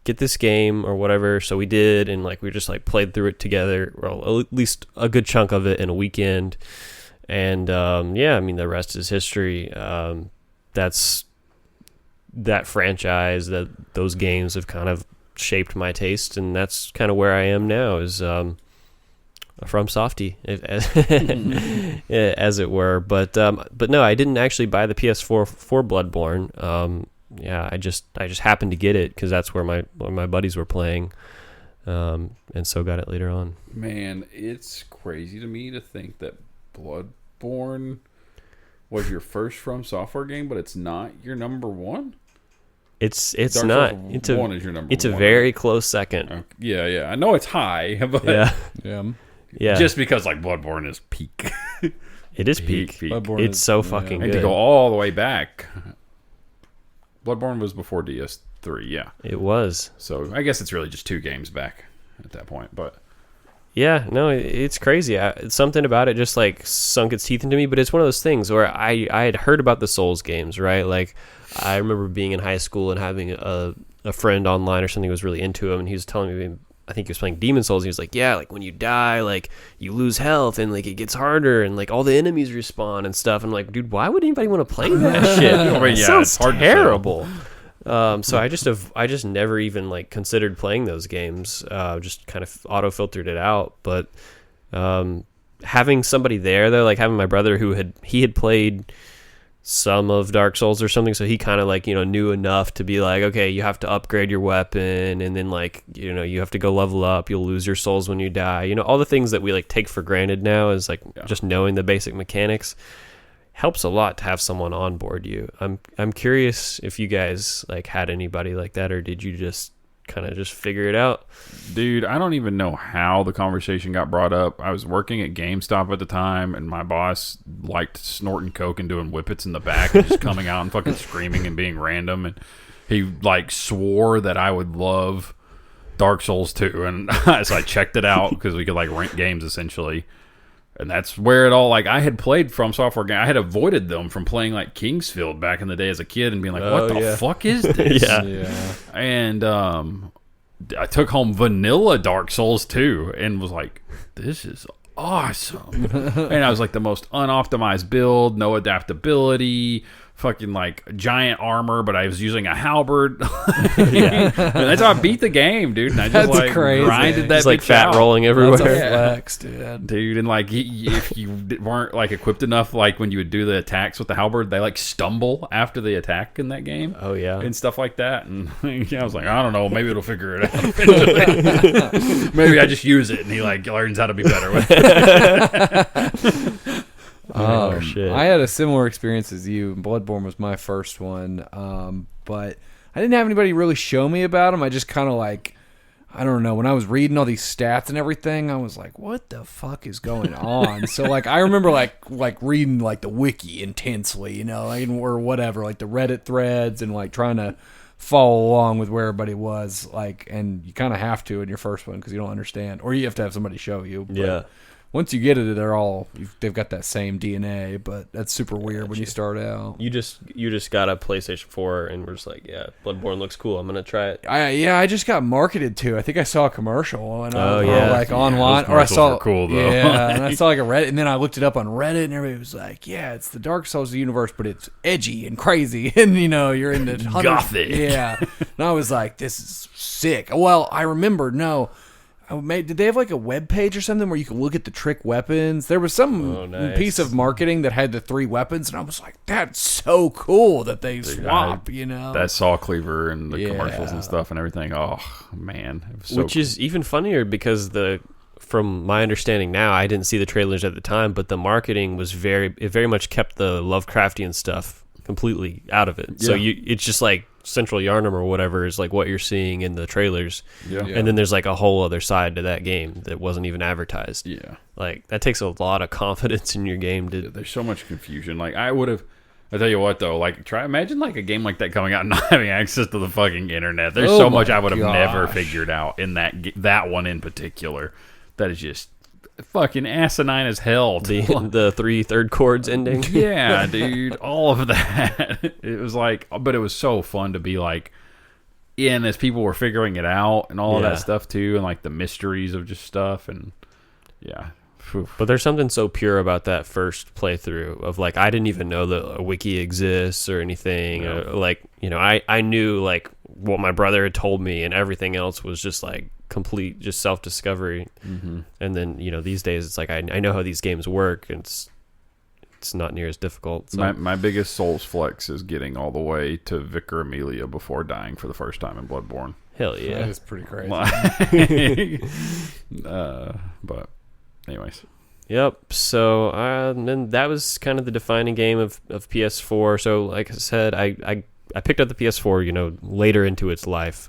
get this game or whatever." So we did, and like we just like played through it together, or at least a good chunk of it in a weekend. And the rest is history. That franchise, those games have kind of shaped my taste, and that's kind of where I am now, is a FromSofty, as it were. But no, I didn't actually buy the PS4 for Bloodborne. I just happened to get it because that's where my buddies were playing, and so got it later on. Man, it's crazy to me to think that Bloodborne was your first FromSoftware game, but it's not your number one. It's Dark not. Souls It's 1 is your number It's a one, very right? close second. Yeah. I know it's high, but Yeah. just because like Bloodborne is peak. It is peak. Bloodborne It's is- so yeah. fucking And good. to go all the way back, Bloodborne was before DS3, yeah. It was. So I guess it's really just 2 games back at that point, but Yeah, no, it's crazy. Something about it just like sunk its teeth into me, but it's one of those things where I had heard about the Souls games, right? Like I remember being in high school and having a friend online or something who was really into them, and he was telling me, I think he was playing Demon Souls, and he was like, yeah, like when you die, like you lose health and like it gets harder and like all the enemies respawn and stuff. I'm like, dude, why would anybody want to play that shit? It sounds it's hard to terrible. So I just never even like considered playing those games. Just kind of auto filtered it out. But having somebody there though, like having my brother who had played some of Dark Souls or something, so he kind of like knew enough to be like, okay, you have to upgrade your weapon, and then like you have to go level up. You'll lose your souls when you die. All the things that we like take for granted now is like just knowing the basic mechanics. Helps a lot to have someone on board you. I'm curious if you guys like had anybody like that, or did you just kind of just figure it out? dude, I don't even know how the conversation got brought up. I was working at GameStop at the time, and my boss liked snorting coke and doing whippets in the back and just coming out and fucking screaming and being random, and he like swore that I would love Dark Souls 2, and so I checked it out because we could like rent games essentially. And that's where it all, like, I had played FromSoftware games. I had avoided them from playing, like, Kingsfield back in the day as a kid and being like, what the fuck is this? Yeah. And I took home vanilla Dark Souls 2 and was like, this is awesome. And I was like, the most unoptimized build, no adaptability, fucking, like, giant armor, but I was using a halberd. And that's how I beat the game, dude. And I just, That's like, crazy. grinded that Just like bitch fat out. rolling everywhere. That's a flex, dude. And like if you weren't like equipped enough, like when you would do the attacks with the halberd, they like stumble after the attack in that game. Oh yeah. And stuff like that. And I was like, I don't know, maybe it'll figure it out. Maybe I just use it and he like learns how to be better with it. Shit. I had a similar experience as you. Bloodborne was my first one, but I didn't have anybody really show me about them. I just kind of like, I don't know, when I was reading all these stats and everything, I was like, what the fuck is going on? So like I remember like reading like the wiki intensely, like, or whatever, like the Reddit threads, and like trying to follow along with where everybody was, like, and you kind of have to in your first one because you don't understand, or you have to have somebody show you. But Yeah. once you get it, they've got that same DNA, but that's super weird when you start out. You just got a PlayStation 4 and we're just like, yeah, Bloodborne looks cool. I'm gonna try it. I just got marketed to. I think I saw a commercial and yeah. online, those or I saw commercials were cool, though. Yeah, and I saw like a Reddit, and then I looked it up on Reddit, and everybody was like, yeah, it's the Dark Souls universe, but it's edgy and crazy, and you're into Gothic. Yeah, and I was like, this is sick. Well, I remember Did they have like a web page or something where you could look at the trick weapons? There was some piece of marketing that had the 3 weapons, and I was like, that's so cool that they swap, That saw cleaver and the commercials and stuff and everything. Oh, man. It was so Which is even funnier because from my understanding now, I didn't see the trailers at the time, but the marketing was very much kept the Lovecraftian stuff completely out of it. Yeah. So it's just like Central Yarnum or whatever is like what you're seeing in the trailers. Yeah. And then there's like a whole other side to that game that wasn't even advertised. Yeah. Like that takes a lot of confidence in your game. There's so much confusion. Like I tell you what though, like imagine like a game like that coming out and not having access to the fucking internet. There's so much I would have never figured out in that one in particular. That is just fucking asinine as hell. The 3 third chords ending. Yeah, dude. All of that. It was like, but it was so fun to be like in as people were figuring it out and all of that stuff too, and like the mysteries of just stuff and yeah. But there's something so pure about that first playthrough of like I didn't even know that a wiki exists or anything. Like I knew like what my brother had told me, and everything else was just like complete just self-discovery. And then these days it's like I know how these games work, and it's not near as difficult. So. My biggest Souls flex is getting all the way to Vicar Amelia before dying for the first time in Bloodborne. Hell yeah, that is pretty crazy. But anyways. Yep. So then that was kind of the defining game of PS4. So like I said, I picked up the PS4, later into its life.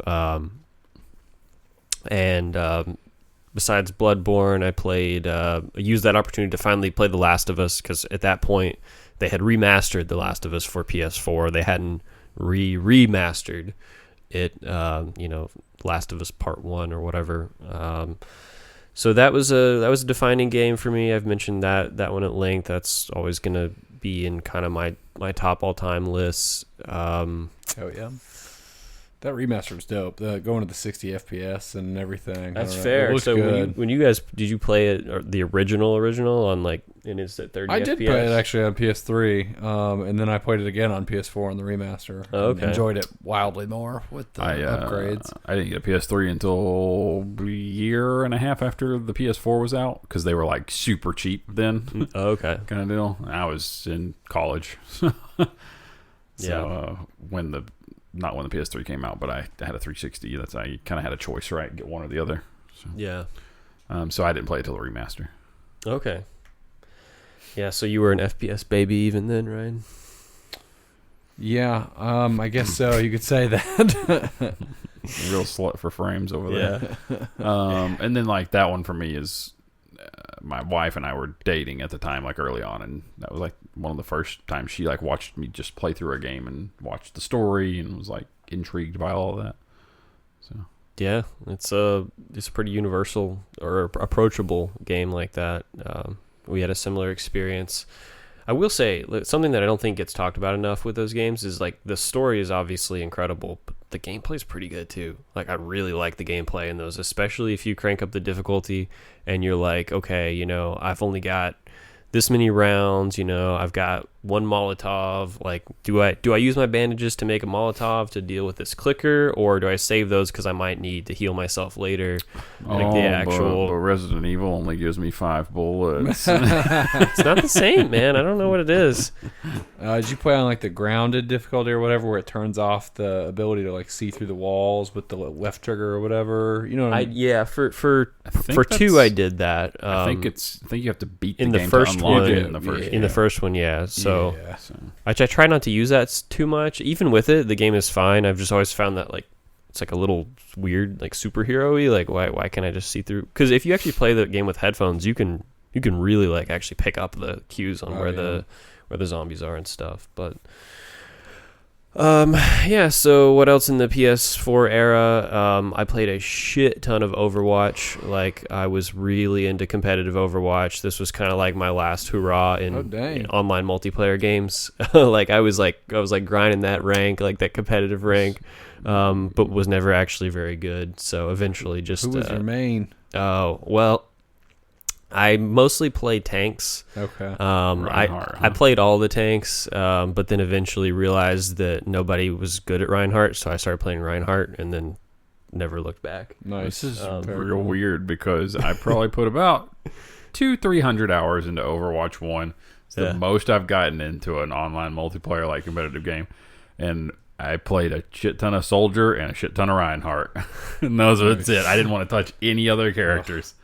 And besides Bloodborne, I used that opportunity to finally play The Last of Us, because at that point they had remastered The Last of Us for PS4. They hadn't remastered it, Last of Us Part 1 or whatever. So that was a defining game for me. I've mentioned that one at length. That's always going to be in kind of my top all-time lists. Oh yeah, that remaster was dope. Going to the 60 FPS and everything. That's fair. So good. When you guys did you play it or the original on like, and is it 30 FPS? I did play it actually on PS3, and then I played it again on PS4 on the remaster. Oh, okay. Enjoyed it wildly more with the upgrades. I didn't get a PS3 until a year and a half after the PS4 was out, because they were like super cheap then. Oh, okay. Kind of deal. I was in college. Not when the PS3 came out, but I had a 360. I kind of had a choice, right? Get one or the other. So. Yeah. So I didn't play it till the remaster. Okay. Yeah, so you were an FPS baby even then, Ryan? Yeah, I guess so. You could say that. Real slut for frames over there. Yeah. And then like that one for me is my wife and I were dating at the time, like early on, and that was like one of the first times she like watched me just play through a game and watched the story and was like intrigued by all of that. So yeah, it's a pretty universal or approachable game like that. We had a similar experience. I will say something that I don't think gets talked about enough with those games is like the story is obviously incredible, but the gameplay is pretty good too. Like I really like the gameplay in those, especially if you crank up the difficulty and you're like, okay, I've only got this many rounds, I've got one Molotov. Like, do I use my bandages to make a Molotov to deal with this clicker, or do I save those because I might need to heal myself later? But Resident Evil only gives me 5 bullets. It's not the same, man. I don't know what it is. Did you play on like the grounded difficulty or whatever, where it turns off the ability to like see through the walls with the left trigger or whatever? You know what I mean? Yeah, for 2 I did that. I think you have to beat the in game the first to one. unlock it in the first. In the first one, yeah. So I try not to use that too much. Even with it, the game is fine. I've just always found that like it's like a little weird, like superhero-y. Like why can't I just see through? Because if you actually play the game with headphones, you can really like actually pick up the cues on where the zombies are and stuff. But so what else in the PS4 era? I played a shit ton of Overwatch. Like I was really into competitive Overwatch. This was kind of like my last hurrah in online multiplayer games. Like I was grinding that rank, like that competitive rank, but was never actually very good. So eventually just who was your main? Oh, well, I mostly play tanks. Okay. I played all the tanks, but then eventually realized that nobody was good at Reinhardt, so I started playing Reinhardt, and then never looked back. Nice. This is very real cool. weird because I probably put about 200-300 hours into Overwatch 1. It's the most I've gotten into an online multiplayer like competitive game. And I played a shit ton of Soldier and a shit ton of Reinhardt. And that's it. I didn't want to touch any other characters.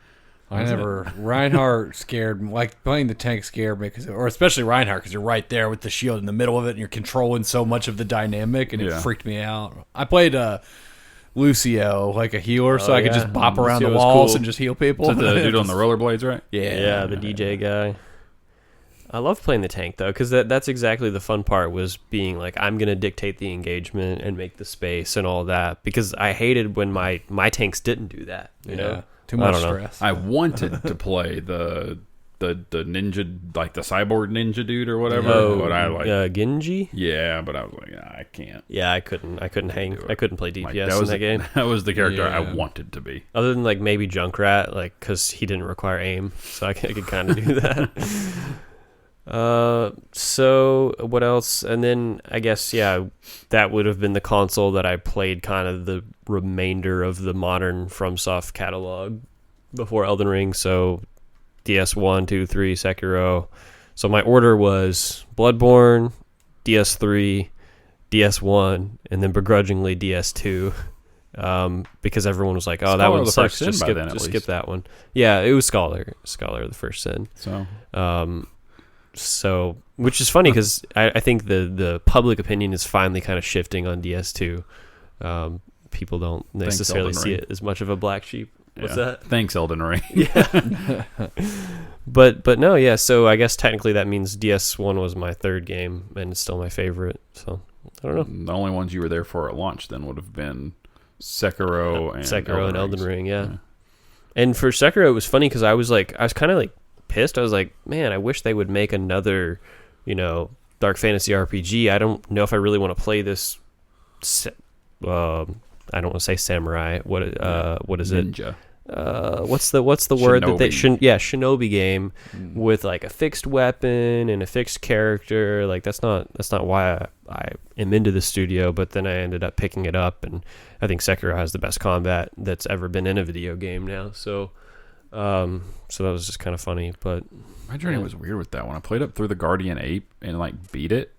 Reinhardt scared me. Like, playing the tank scared me, or especially Reinhardt, because you're right there with the shield in the middle of it and you're controlling so much of the dynamic, and it freaked me out. I played Lucio, like a healer, so I could just bop around the walls and just heal people. Is that the dude on the rollerblades, right? Yeah, the DJ guy. I love playing the tank, though, because that's exactly the fun part, was being like, I'm going to dictate the engagement and make the space and all that, because I hated when my tanks didn't do that, you know? Too much stress. I wanted to play the ninja, like the cyborg ninja dude or whatever. But I Genji? Yeah, but I was like, I can't. Yeah, I couldn't hang. I couldn't play DPS That was in that game. That was the character I wanted to be. Other than like maybe Junkrat, like, because he didn't require aim, so I could kind of do that. So what else? And then I guess, that would have been the console that I played kind of the remainder of the modern FromSoft catalog before Elden Ring. So DS1, 2, 3, Sekiro. So my order was Bloodborne, DS3, DS1, and then begrudgingly DS2. Because everyone was like, "Oh, that one sucks. Just skip that one." Yeah, it was Scholar, the First Sin. So, which is funny because I think the public opinion is finally kind of shifting on DS2. People don't necessarily see it as much of a black sheep. What's that? Thanks, Elden Ring. Yeah. but no, yeah. So I guess technically that means DS1 was my third game, and it's still my favorite. So I don't know. The only ones you were there for at launch then would have been Sekiro and Elden Ring. Yeah. And for Sekiro, it was funny because I was kind of like pissed. I was like, man, I wish they would make another, dark fantasy RPG. I don't know if I really want to play this. I don't want to say samurai. What is Ninja. it? What's the word that they shinobi game with like a fixed weapon and a fixed character. Like that's not why I am into the studio. But then I ended up picking it up, and I think Sekiro has the best combat that's ever been in a video game now. So that was just kind of funny. But my journey was weird with that one. I played up through the Guardian Ape and like beat it,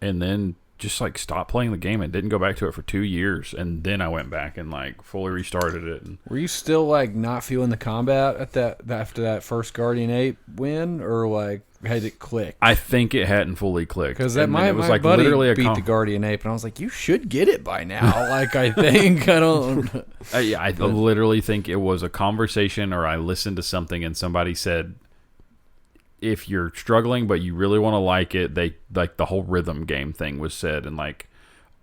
and then just like stopped playing the game and didn't go back to it for 2 years, and then I went back and like fully restarted it. And were you still like not feeling the combat at that after that first Guardian Ape win, or like had it click? I think it hadn't fully clicked, because my buddy literally beat the Guardian Ape, and I was like, you should get it by now. Like I think I don't. I literally think it was a conversation, or I listened to something and somebody said, if you're struggling but you really want to like it, they like the whole rhythm game thing was said, and like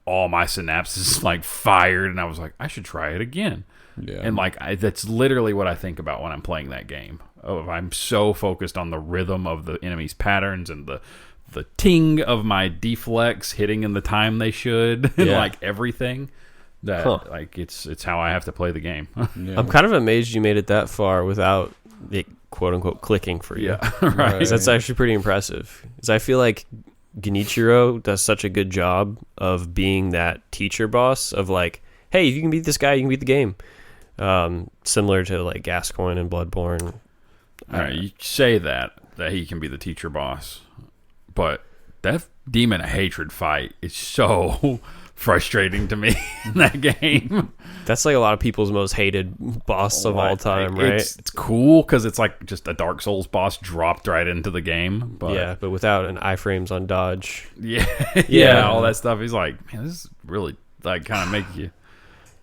all my synapses like fired, and I was like, I should try it again. Yeah. And like that's literally what I think about when I'm playing that game. I'm so focused on the rhythm of the enemy's patterns and the ting of my deflex hitting in the time they should, and like everything that like it's how I have to play the game. Yeah. I'm kind of amazed you made it that far without the quote unquote clicking for you. Yeah, right. That's actually pretty impressive. Because I feel like Genichiro does such a good job of being that teacher boss of like, hey, if you can beat this guy, you can beat the game. Similar to like Gascoigne and Bloodborne. All right, you say that he can be the teacher boss, but that demon of hatred fight is so frustrating to me in that game. That's like a lot of people's most hated boss of all time, right? It's cool because it's like just a Dark Souls boss dropped right into the game. But but without an iframes on dodge. Yeah, all that stuff. He's like, man, this is really like kind of make you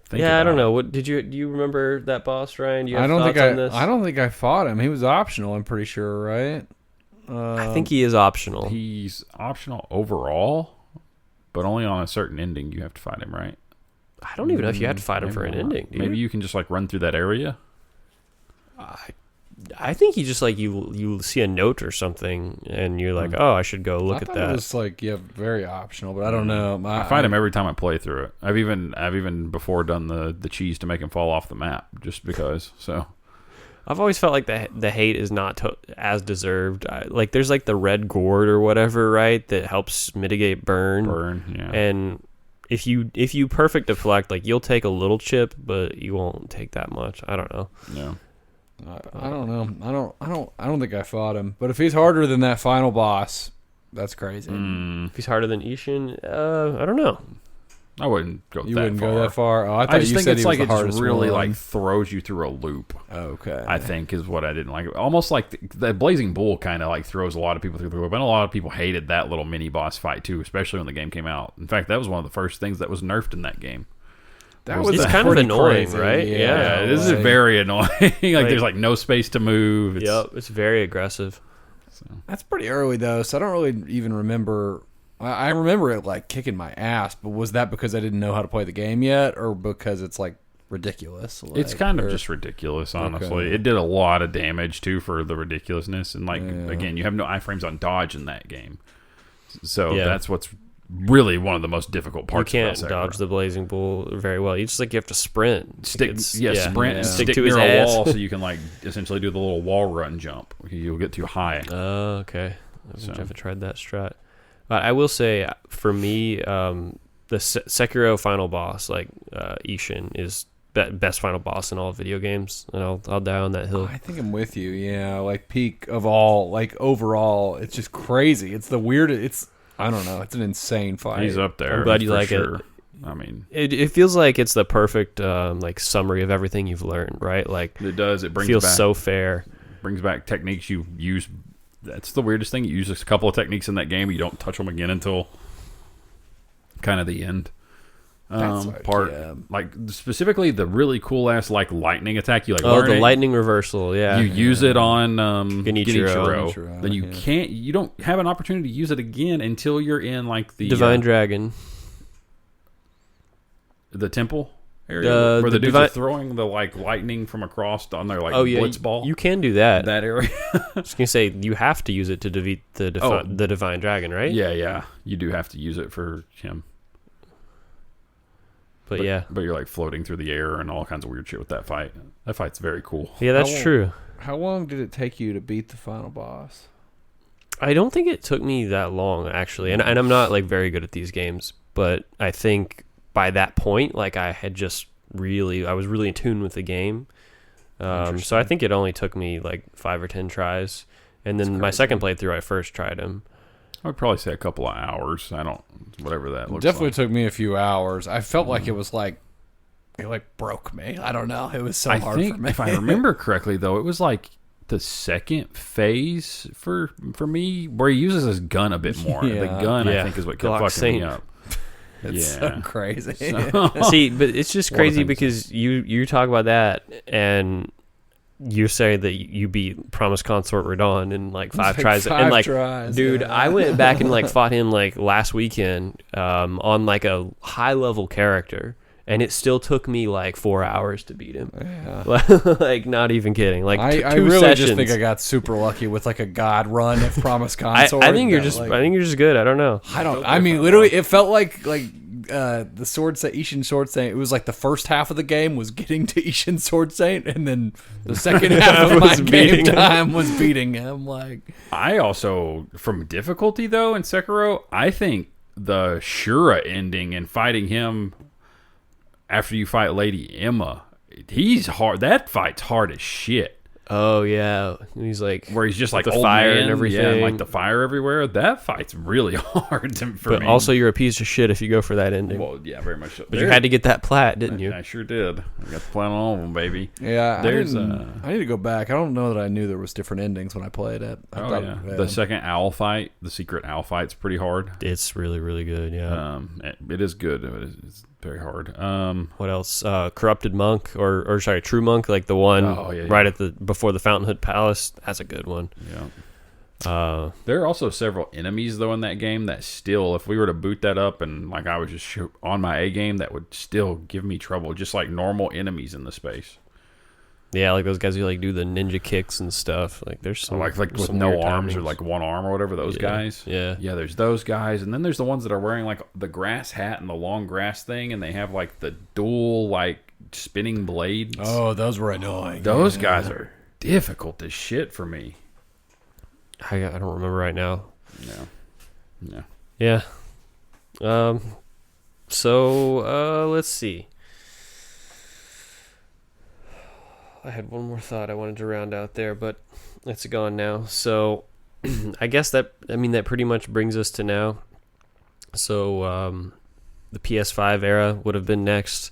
think I don't know. What do you remember that boss, Ryan? Do you have thoughts on this? I don't think I fought him. He was optional, I'm pretty sure, right? I think he is optional. He's optional overall, but only on a certain ending you have to fight him, right? I don't even know if you have to fight him for an ending. Maybe you can just like run through that area. I think you just like you see a note or something, and you're like, oh, I should go look at that. It was like very optional, but I don't know. I fight him every time I play through it. I've even before done the cheese to make him fall off the map just because. So I've always felt like the hate is not as deserved. Like there's like the red gourd or whatever, right? That helps mitigate burn. Yeah. And if you perfect deflect, like you'll take a little chip, but you won't take that much. I don't know. Yeah. I don't know. I don't think I fought him. But if he's harder than that final boss, that's crazy. If he's harder than Ishin, I don't know. I wouldn't go You that wouldn't far. go that far. Oh, I thought I just you think said it's he was like the it hardest just really one. like throws you through a loop. Okay. I think is what I didn't like. Almost like the Blazing Bull kind of like throws a lot of people through the loop. And a lot of people hated that little mini boss fight too, especially when the game came out. In fact, that was one of the first things that was nerfed in that game. It's kind of annoying, right? Yeah, it is very annoying. like there's like no space to move. It's very aggressive. So. That's pretty early though, so I don't really even remember. I remember it like kicking my ass, but was that because I didn't know how to play the game yet, or because it's like ridiculous? Like, it's kind of just ridiculous, honestly. Okay. It did a lot of damage too for the ridiculousness, and like again, you have no iframes on dodge in that game, so that's what's really one of the most difficult parts. You can't dodge the Blazing Bull very well. You just like you have to sprint, stick and stick to near his a wall, so you can like essentially do the little wall run jump. You'll get too high. Oh, okay. I haven't tried that strat. I will say, for me, the Sekiro final boss, like Ishin, is best final boss in all video games, and I'll die on that hill. I think I'm with you. Yeah, like peak of all, like overall, it's just crazy. It's the weirdest. It's I don't know. It's an insane fight. He's up there. I'm glad you like it. I mean, it feels like it's the perfect like summary of everything you've learned, right? Like it does. It brings feels back, so fair. Brings back techniques you use. That's the weirdest thing. You use a couple of techniques in that game. You don't touch them again until kind of the end part. Yeah. Like specifically the really cool ass like lightning attack. You like learn the lightning reversal. Yeah, you use it on Genichiro. Then you can't. You don't have an opportunity to use it again until you're in like the Divine Dragon, the temple area where the dudes are throwing the like lightning from across on their like blitz ball. You can do that. That area. I was gonna say you have to use it to defeat the Divine Dragon, right? Yeah. You do have to use it for him. But you're like floating through the air and all kinds of weird shit with that fight. That fight's very cool. Yeah, that's true. How long did it take you to beat the final boss? I don't think it took me that long, actually. And I'm not like very good at these games, but I think by that point, like I was really in tune with the game. So I think it only took me like 5 or 10 tries. And then my second playthrough, I first tried him. I would probably say a couple of hours. Whatever that looks Definitely like. took me a few hours. I felt like it was like, it like broke me. I don't know. It was so hard for me. If I remember correctly, though, it was like the second phase for me where he uses his gun a bit more. The gun, I think, is what kept fucking me up. It's so crazy. See, but it's just crazy because you talk about that and you say that you beat Promised Consort Radon in like 5 tries. And like, dude, I went back and like fought him like last weekend on like a high level character. And it still took me like 4 hours to beat him. Yeah. Like, not even kidding. Like, I really sessions. Just think I got super lucky with like a god run of Promised Consort. I think you're just good. I don't know. I mean, literally, it felt like the Sword Saint, Ishin Sword Saint. It was like the first half of the game was getting to Ishin Sword Saint, and then the second half of my game time was beating him. Like, I also, from difficulty though in Sekiro, I think the Shura ending and fighting him after you fight Lady Emma, he's hard. That fight's hard as shit. Oh yeah, he's like where he's just like the old fire man, and everything, and like the fire everywhere. That fight's really hard for me. But also, you're a piece of shit if you go for that ending. Well, yeah, very much so. But you had to get that plat, didn't you? I sure did. I got the plat on all of them, baby. Yeah, I need to go back. I don't know that I knew there was different endings when I played it. The second owl fight, the secret owl fight's pretty hard. It's really, really good. Yeah, it is good. It's very hard. What else? Corrupted Monk, or sorry, True Monk, like the one right at the before the Fountainhood Palace. That's a good one. Yeah. There are also several enemies though in that game that still, if we were to boot that up and like I was just on my A game, that would still give me trouble. Just like normal enemies in the space. Yeah, like those guys who like do the ninja kicks and stuff. Like there's some like with no arms or like one arm or whatever. Those guys. Yeah. There's those guys, and then there's the ones that are wearing like the grass hat and the long grass thing, and they have like the dual like spinning blades. Oh, those were annoying. Those guys are difficult as shit for me. I don't remember right now. Yeah. Yeah. So let's see. I had one more thought I wanted to round out there, but it's gone now. So I guess that pretty much brings us to now. So the PS5 era would have been next,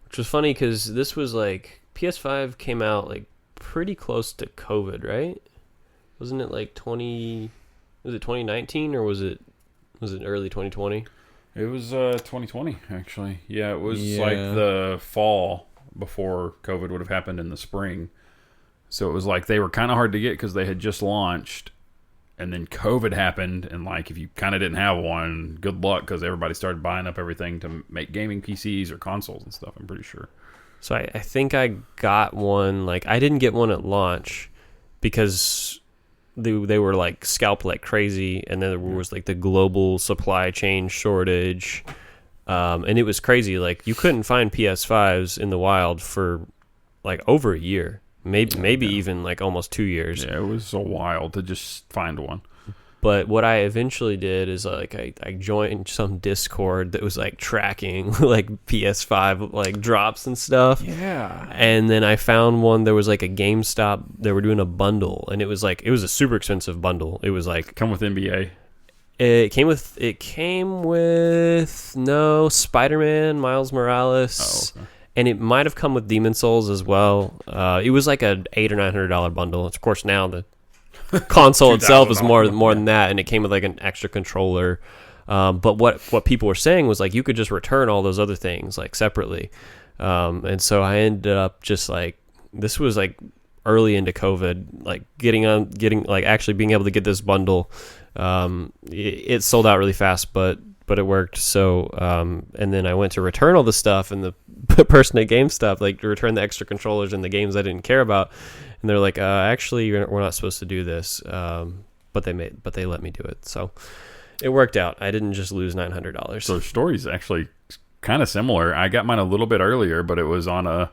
which was funny because this was like PS5 came out like pretty close to COVID, right? Wasn't it like 2019 or was it early 2020? It was 2020 actually. Yeah, it was like the fall before COVID would have happened in the spring. So it was like they were kind of hard to get because they had just launched, and then COVID happened, and like if you kind of didn't have one, good luck because everybody started buying up everything to make gaming PCs or consoles and stuff, I'm pretty sure. So I think I got one, like I didn't get one at launch because they were like scalped like crazy, and then there was like the global supply chain shortage. And it was crazy. Like you couldn't find PS5s in the wild for like over a year, maybe even like almost 2 years. Yeah, it was so wild to just find one. But what I eventually did is like I joined some Discord that was like tracking like PS5 like drops and stuff. Yeah. And then I found one. There was like a GameStop. They were doing a bundle, and it was a super expensive bundle. It was like Come with NBA. It came with no Spider-Man, Miles Morales, and it might have come with Demon Souls as well. It was like a $800 or $900 bundle. Of course, now the console itself is more than that, and it came with like an extra controller. But what people were saying was like you could just return all those other things like separately, and so I ended up just like this was like early into COVID, like getting like actually being able to get this bundle. It sold out really fast, but it worked. So and then I went to return all the stuff, and the person at GameStop like to return the extra controllers and the games I didn't care about, and they're like, actually we're not supposed to do this, but they let me do it, so it worked out. I didn't just lose $900. So the story's actually kind of similar. I got mine a little bit earlier, but it was on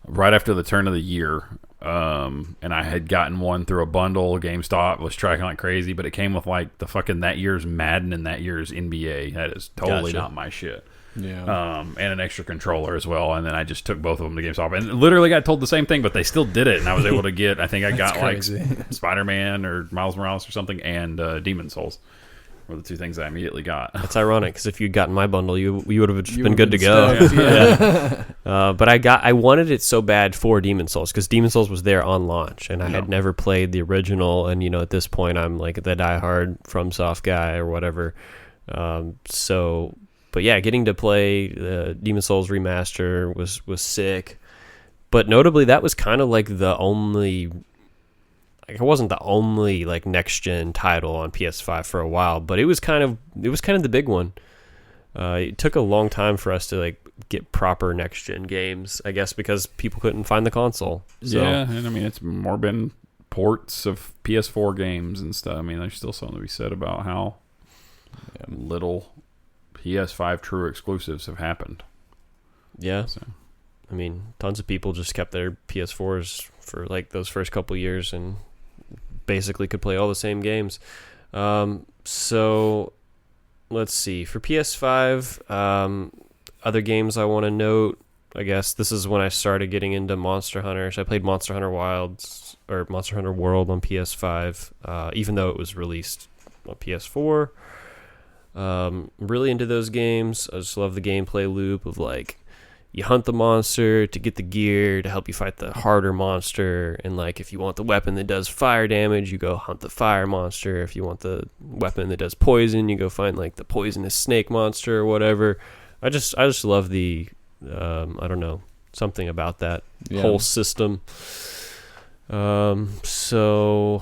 right after the turn of the year. And I had gotten one through a bundle. GameStop was tracking like crazy, but it came with like the fucking that year's Madden and that year's NBA. That is totally not my shit. Yeah. And an extra controller as well. And then I just took both of them to GameStop and literally got told the same thing, but they still did it. And I was able to get, I think I got like Spider-Man or Miles Morales or something, and Demon Souls were the two things I immediately got. That's ironic because if you'd gotten my bundle, you would have just been good to go. Yeah. But I wanted it so bad for Demon Souls because Demon Souls was there on launch, and I had never played the original. And at this point, I'm like the diehard FromSoft guy or whatever. But yeah, getting to play the Demon Souls remaster was sick. But notably, that was kind of like the only. Like, it wasn't the only like next gen title on PS5 for a while, but it was kind of the big one. It took a long time for us to like get proper next gen games, I guess, because people couldn't find the console. So. Yeah, and I mean it's more been ports of PS4 games and stuff. I mean, there's still something to be said about how little PS5 true exclusives have happened. Yeah. So. I mean, tons of people just kept their PS4s for like those first couple years and basically could play all the same games. So let's see. For PS5, other games I want to note, I guess this is when I started getting into Monster Hunter. So I played Monster Hunter Wilds or Monster Hunter World on PS5, even though it was released on PS4. Really into those games. I just love the gameplay loop of like you hunt the monster to get the gear to help you fight the harder monster, and like if you want the weapon that does fire damage, you go hunt the fire monster. If you want the weapon that does poison, you go find like the poisonous snake monster or whatever. I just love the I don't know, something about that whole system. So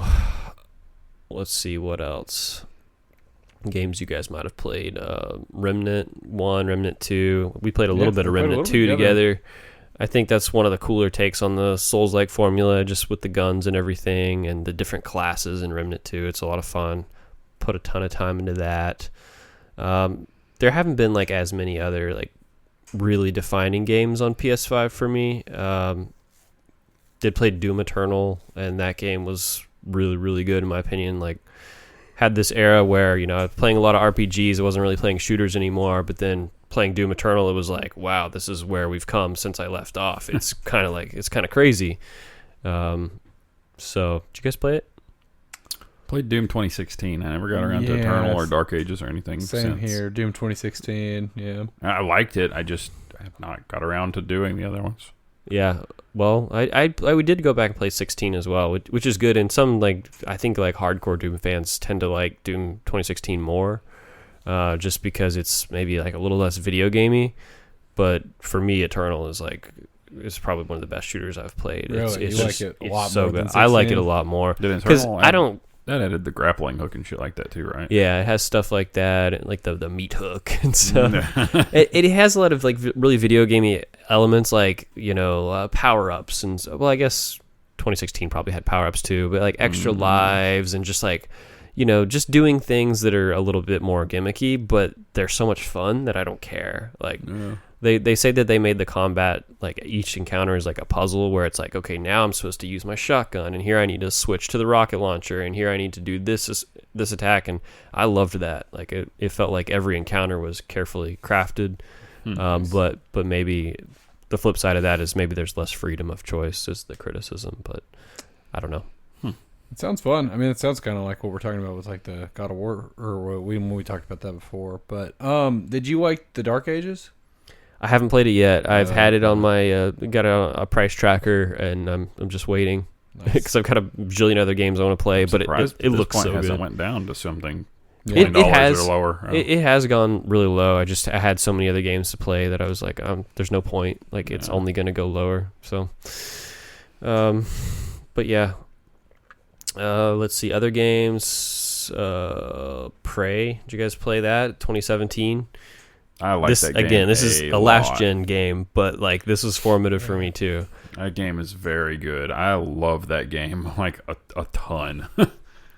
let's see what else. Games you guys might have played. Remnant 1, Remnant 2. We played a little bit of Remnant 2 together. I think that's one of the cooler takes on the Souls-like formula, just with the guns and everything and the different classes in Remnant 2. It's a lot of fun. Put a ton of time into that. There haven't been like as many other like really defining games on PS5 for me. Did play Doom Eternal, and that game was really, really good in my opinion. Like, had this era where, you know, I was playing a lot of RPGs. I wasn't really playing shooters anymore, but then playing Doom Eternal, it was like, wow, this is where we've come since I left off. It's kind of crazy. So did you guys play it? Played Doom 2016. I never got around to Eternal or Dark Ages or anything. Same here. Doom 2016. Yeah. I liked it. I have not got around to doing the other ones. Yeah. Well, I did go back and play 16 as well, which is good. And some, like, I think like hardcore Doom fans tend to like Doom 2016 more, just because it's maybe like a little less video gamey. But for me, Eternal is like, it's probably one of the best shooters I've played. Really? It's You just, like it a it's lot so more good. than I like it 16? a lot more Did because Eternal I don't. That added the grappling hook and shit like that too, right? Yeah, it has stuff like that, and like the meat hook and stuff. It has a lot of like really video gamey elements, like, you know, power ups and well, I guess 2016 probably had power ups too, but like extra lives and just like, you know, just doing things that are a little bit more gimmicky, but they're so much fun that I don't care. Like. Yeah. They say that they made the combat, like each encounter is like a puzzle where it's like, okay, now I'm supposed to use my shotgun, and here I need to switch to the rocket launcher, and here I need to do this attack, and I loved that. Like it felt like every encounter was carefully crafted, but maybe the flip side of that is maybe there's less freedom of choice is the criticism, but I don't know. It sounds fun. I mean, it sounds kind of like what we're talking about with like the God of War, or when we talked about that before. But did you like the Dark Ages? I haven't played it yet. I've had it on my got a price tracker, and I'm just waiting because I've got a bajillion other games I want to play. But it looks so good. It went down to something $20 it has or lower. It has gone really low. I had so many other games to play that I was like, there's no point. Like it's only going to go lower. So, but yeah. Let's see other games. Prey. Did you guys play that? 2017. I like that game. Again, this is a last gen game, but like this was formative for me too. That game is very good. I love that game like a ton.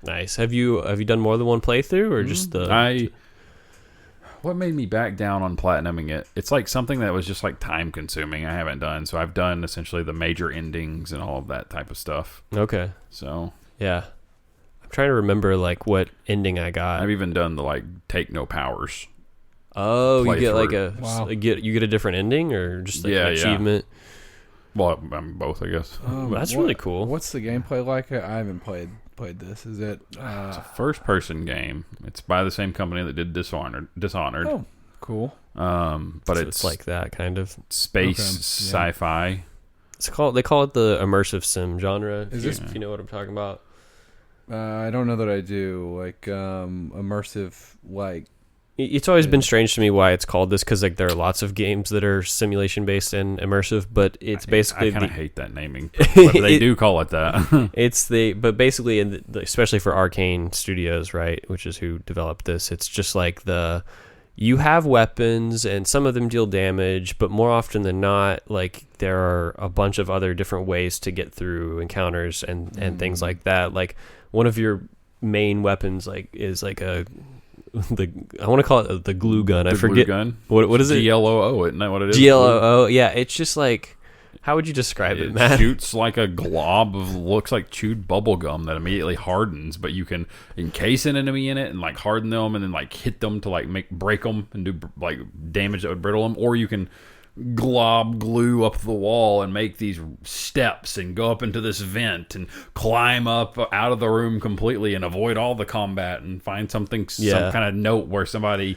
Nice. Have you done more than one playthrough or just the? What made me back down on platinuming it? It's like something that was just like time consuming. I haven't done, so I've done essentially the major endings and all of that type of stuff. Okay. So yeah, I'm trying to remember like what ending I got. I've even done the like take no powers. Oh, you get like you get a different ending or just like an achievement? Well, both, I guess. That's really cool. What's the gameplay like? I haven't played this. Is it? It's a first-person game. It's by the same company that did Dishonored. Oh, cool. But so it's like that kind of space sci-fi. They call it the immersive sim genre. If you know what I'm talking about? I don't know that I do. Like immersive, like. It's always been strange to me why it's called this, because like there are lots of games that are simulation based and immersive, but it's basically I kind of hate that naming, but they do call it that. But basically, especially for Arcane Studios, right, which is who developed this, it's just like you have weapons and some of them deal damage, but more often than not, like there are a bunch of other different ways to get through encounters and things like that. Like one of your main weapons is like I want to call it the glue gun. I forget. Glue gun? What is it? GLOO, isn't that what it is? GLOO, yeah. It's just like, how would you describe it, Matt? It shoots like a glob of looks like chewed bubble gum that immediately hardens, but you can encase an enemy in it and like harden them and then like hit them to like break them and do like damage that would brittle them, or you can glob glue up the wall and make these steps and go up into this vent and climb up out of the room completely and avoid all the combat and find some kind of note where somebody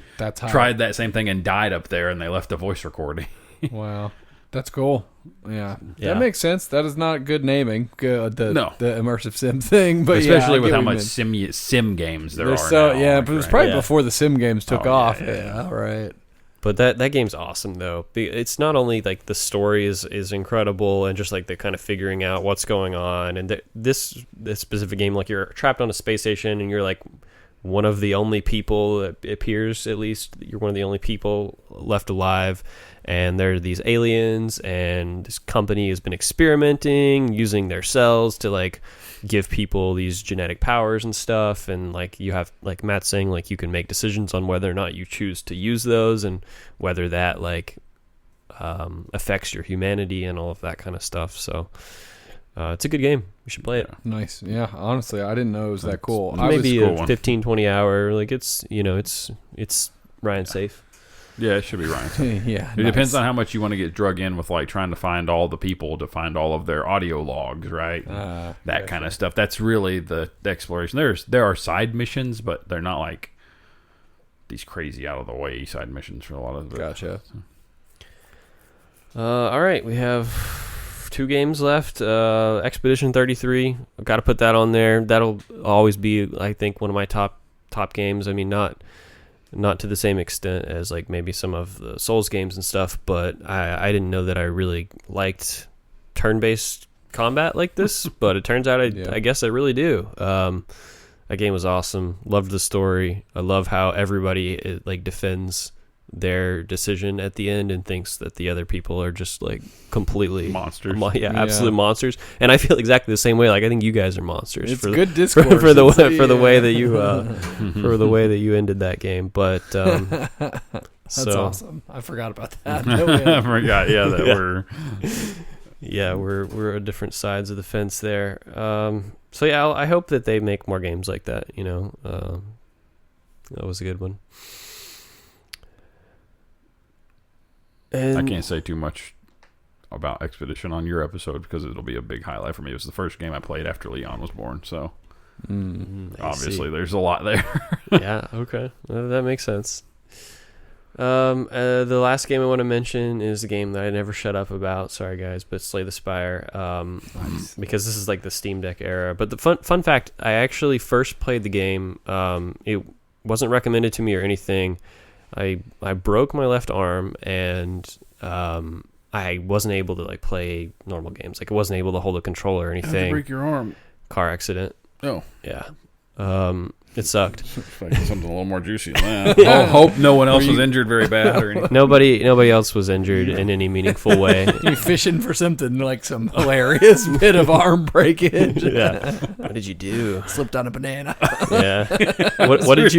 tried that same thing and died up there and they left a voice recording. Wow, that's cool. Yeah, that makes sense. That is not good naming, the immersive sim thing, but especially with how much sim games there are so now. Yeah, but it was probably before the sim games took off. Yeah, right. But that game's awesome though. It's not only like the story is incredible and just like the kind of figuring out what's going on, and this specific game, like you're trapped on a space station and you're like one of the only people, it appears at least, you're one of the only people left alive, and there are these aliens, and this company has been experimenting using their cells to like give people these genetic powers and stuff, and like you have, like Matt's saying, like you can make decisions on whether or not you choose to use those and whether that like affects your humanity and all of that kind of stuff. So It's a good game. You should play it. Nice. Yeah, honestly, I didn't know it was that cool. Maybe a cool a 15, 20 hour. Like it's Ryan safe. Yeah, it should be Ryan. Yeah, It depends on how much you want to get drug in with like trying to find all the people to find all of their audio logs, right? That kind of stuff. That's really the exploration. There are side missions, but they're not like these crazy out of the way side missions for a lot of it. Gotcha. All right, we have 2 games left. Expedition 33. I've got to put that on there. That'll always be, I think, one of my top games. I mean, not to the same extent as like maybe some of the Souls games and stuff, but I didn't know that I really liked turn-based combat like this, but it turns out I guess I really do. That game was awesome. Loved the story. I love how everybody like defends their decision at the end and thinks that the other people are just like completely monsters. Absolute monsters. And I feel exactly the same way. Like I think you guys are monsters. It's good discourse for the way that you for the way that you ended that game. But that's awesome. I forgot about that. I forgot. Yeah, that we're. Yeah, we're at different sides of the fence there. So yeah, I hope that they make more games like that. You know, that was a good one. And I can't say too much about Expedition on your episode because it'll be a big highlight for me. It was the first game I played after Leon was born, so obviously there's a lot there. Yeah, okay. That makes sense. The last game I want to mention is a game that I never shut up about. Sorry, guys, but Slay the Spire. Nice. Because this is like the Steam Deck era. But the fun fact, I actually first played the game. It wasn't recommended to me or anything. I broke my left arm and I wasn't able to like play normal games. Like I wasn't able to hold a controller or anything. How'd you break your arm? Car accident. Oh. Yeah. It sucked. Something a little more juicy than that. Yeah. Hope no one else was injured very bad or anything. Nobody else was injured in any meaningful way. You fishing for something like some hilarious bit of arm breakage. Yeah. What did you do? Slipped on a banana. Yeah. What did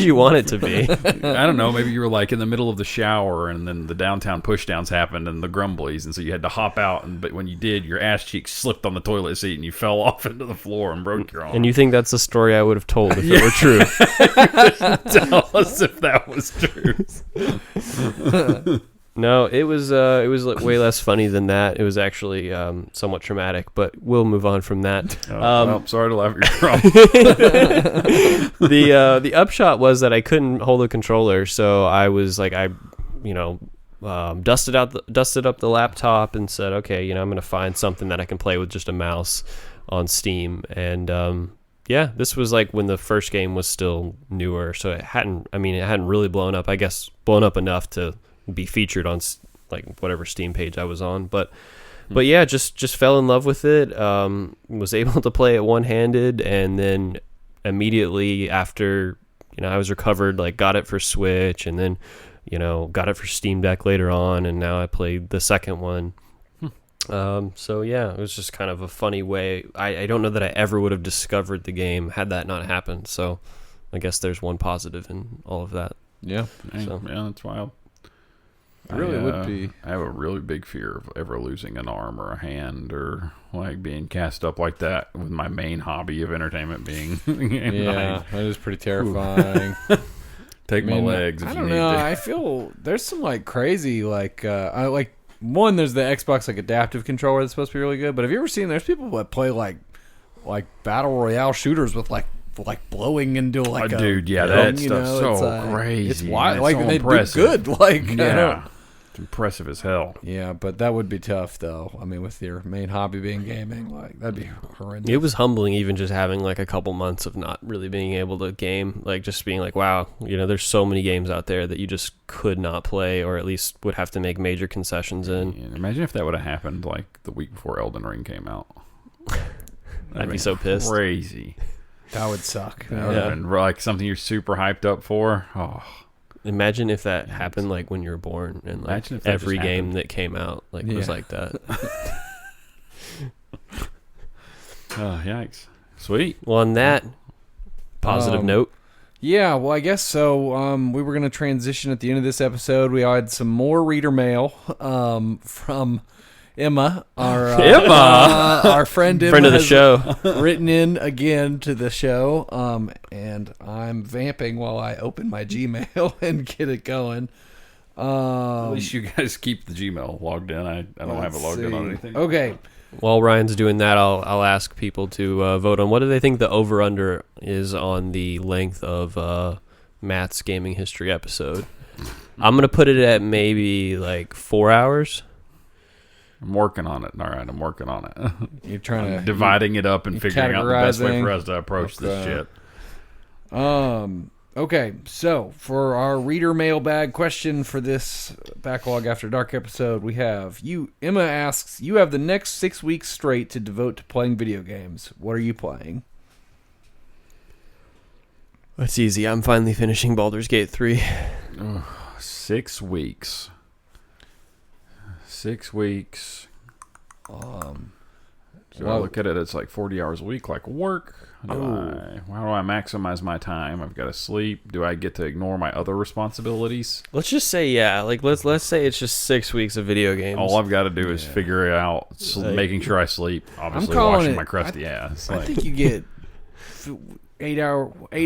you want it to be? I don't know. Maybe you were like in the middle of the shower and then the downtown pushdowns happened and the grumblies, and so you had to hop out. But when you did, your ass cheek slipped on the toilet seat and you fell off into the floor and broke your arm. And you think that's the story I would have told if it were true? Tell us if that was true. No, it was way less funny than that. It was actually somewhat traumatic, but we'll move on from that. Well, sorry to laugh at your problem. The upshot was that I couldn't hold a controller, so I was like, dusted up the laptop and said, okay, I'm going to find something that I can play with just a mouse on Steam. And yeah, this was like when the first game was still newer, so it hadn't really blown up. I guess blown up enough to be featured on like whatever Steam page I was on. But yeah, just fell in love with it. Was able to play it one-handed, and then immediately after, I was recovered, like got it for Switch, and then got it for Steam Deck later on, and now I played the second one. So yeah, it was just kind of a funny way. I don't know that I ever would have discovered the game had that not happened. So I guess there's one positive in all of that. Yeah. So. Yeah, that's wild. It really would be. I have a really big fear of ever losing an arm or a hand or like being cast up like that with my main hobby of entertainment being yeah, that is pretty terrifying. Take my legs if I you don't need know. to. I feel there's some like crazy one, there's the Xbox like adaptive controller that's supposed to be really good. But have you ever seen? There's people that play like battle royale shooters with like blowing into like dude, yeah, that stuff's so crazy. It's wild. It's like so they impressive. do good. Like yeah, it's impressive as hell. Yeah, but that would be tough though. I mean, with your main hobby being gaming, like that'd be horrendous. It was humbling even just having like a couple months of not really being able to game, like just being like, wow, there's so many games out there that you just could not play, or at least would have to make major concessions in. Yeah, imagine if that would have happened like the week before Elden Ring came out. I'd be so pissed. Crazy. That would suck. That would have been like something you're super hyped up for. Oh. Imagine if that happened like when you were born, and like every game that came out was like that. Oh, yikes. Sweet. Well, on that positive note. Yeah, well, I guess so. We were going to transition at the end of this episode. We had some more reader mail from... Emma, our friend Emma, Friend of the has show. written in again to the show, and I'm vamping while I open my Gmail and get it going. At least you guys keep the Gmail logged in. I don't have it logged in on anything. Okay. While Ryan's doing that, I'll ask people to vote on what do they think the over-under is on the length of Matt's gaming history episode. I'm going to put it at maybe like 4 hours. I'm working on it. All right, I'm working on it. You're trying to dividing it up and figuring out the best way for us to approach this shit. Okay, so for our reader mailbag question for this Backlog After Dark episode, we have Emma asks, you have the next 6 weeks straight to devote to playing video games. What are you playing? That's easy. I'm finally finishing Baldur's Gate 3. 6 weeks. 6 weeks. So I look at it, it's like 40 hours a week, like work. How do I maximize my time? I've got to sleep. Do I get to ignore my other responsibilities? Let's just say, let's say it's just 6 weeks of video games. All I've got to do is figure it out, making sure I sleep. Obviously, I'm washing my crusty ass. I think you get 8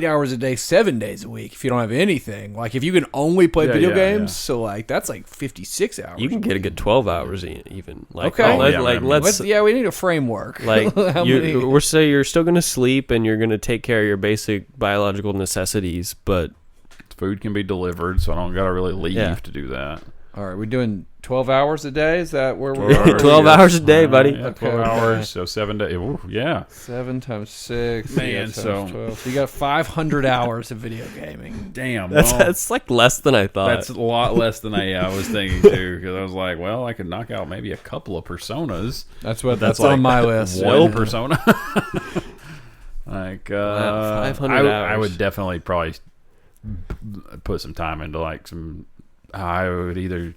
hours a day, 7 days a week if you don't have anything. Like if you can only play video games, so like that's like 56 hours. You can get a good 12 hours even. Like, okay. We need a framework. Like we're saying you're still going to sleep and you're going to take care of your basic biological necessities, but food can be delivered, so I don't got to really leave to do that. All right, we're doing 12 hours a day? Is that where we're 12 hours a day, buddy. Yeah, 12 hours, so 7 days. Ooh, yeah. 7 times 6. Man, so 12. So you got 500 hours of video gaming. Damn. That's like less than I thought. That's a lot less than I was thinking, too, because I was like, well, I could knock out maybe a couple of personas. That's like on my list. One persona. Like, 500 hours. I would definitely probably put some time into like some... I would either,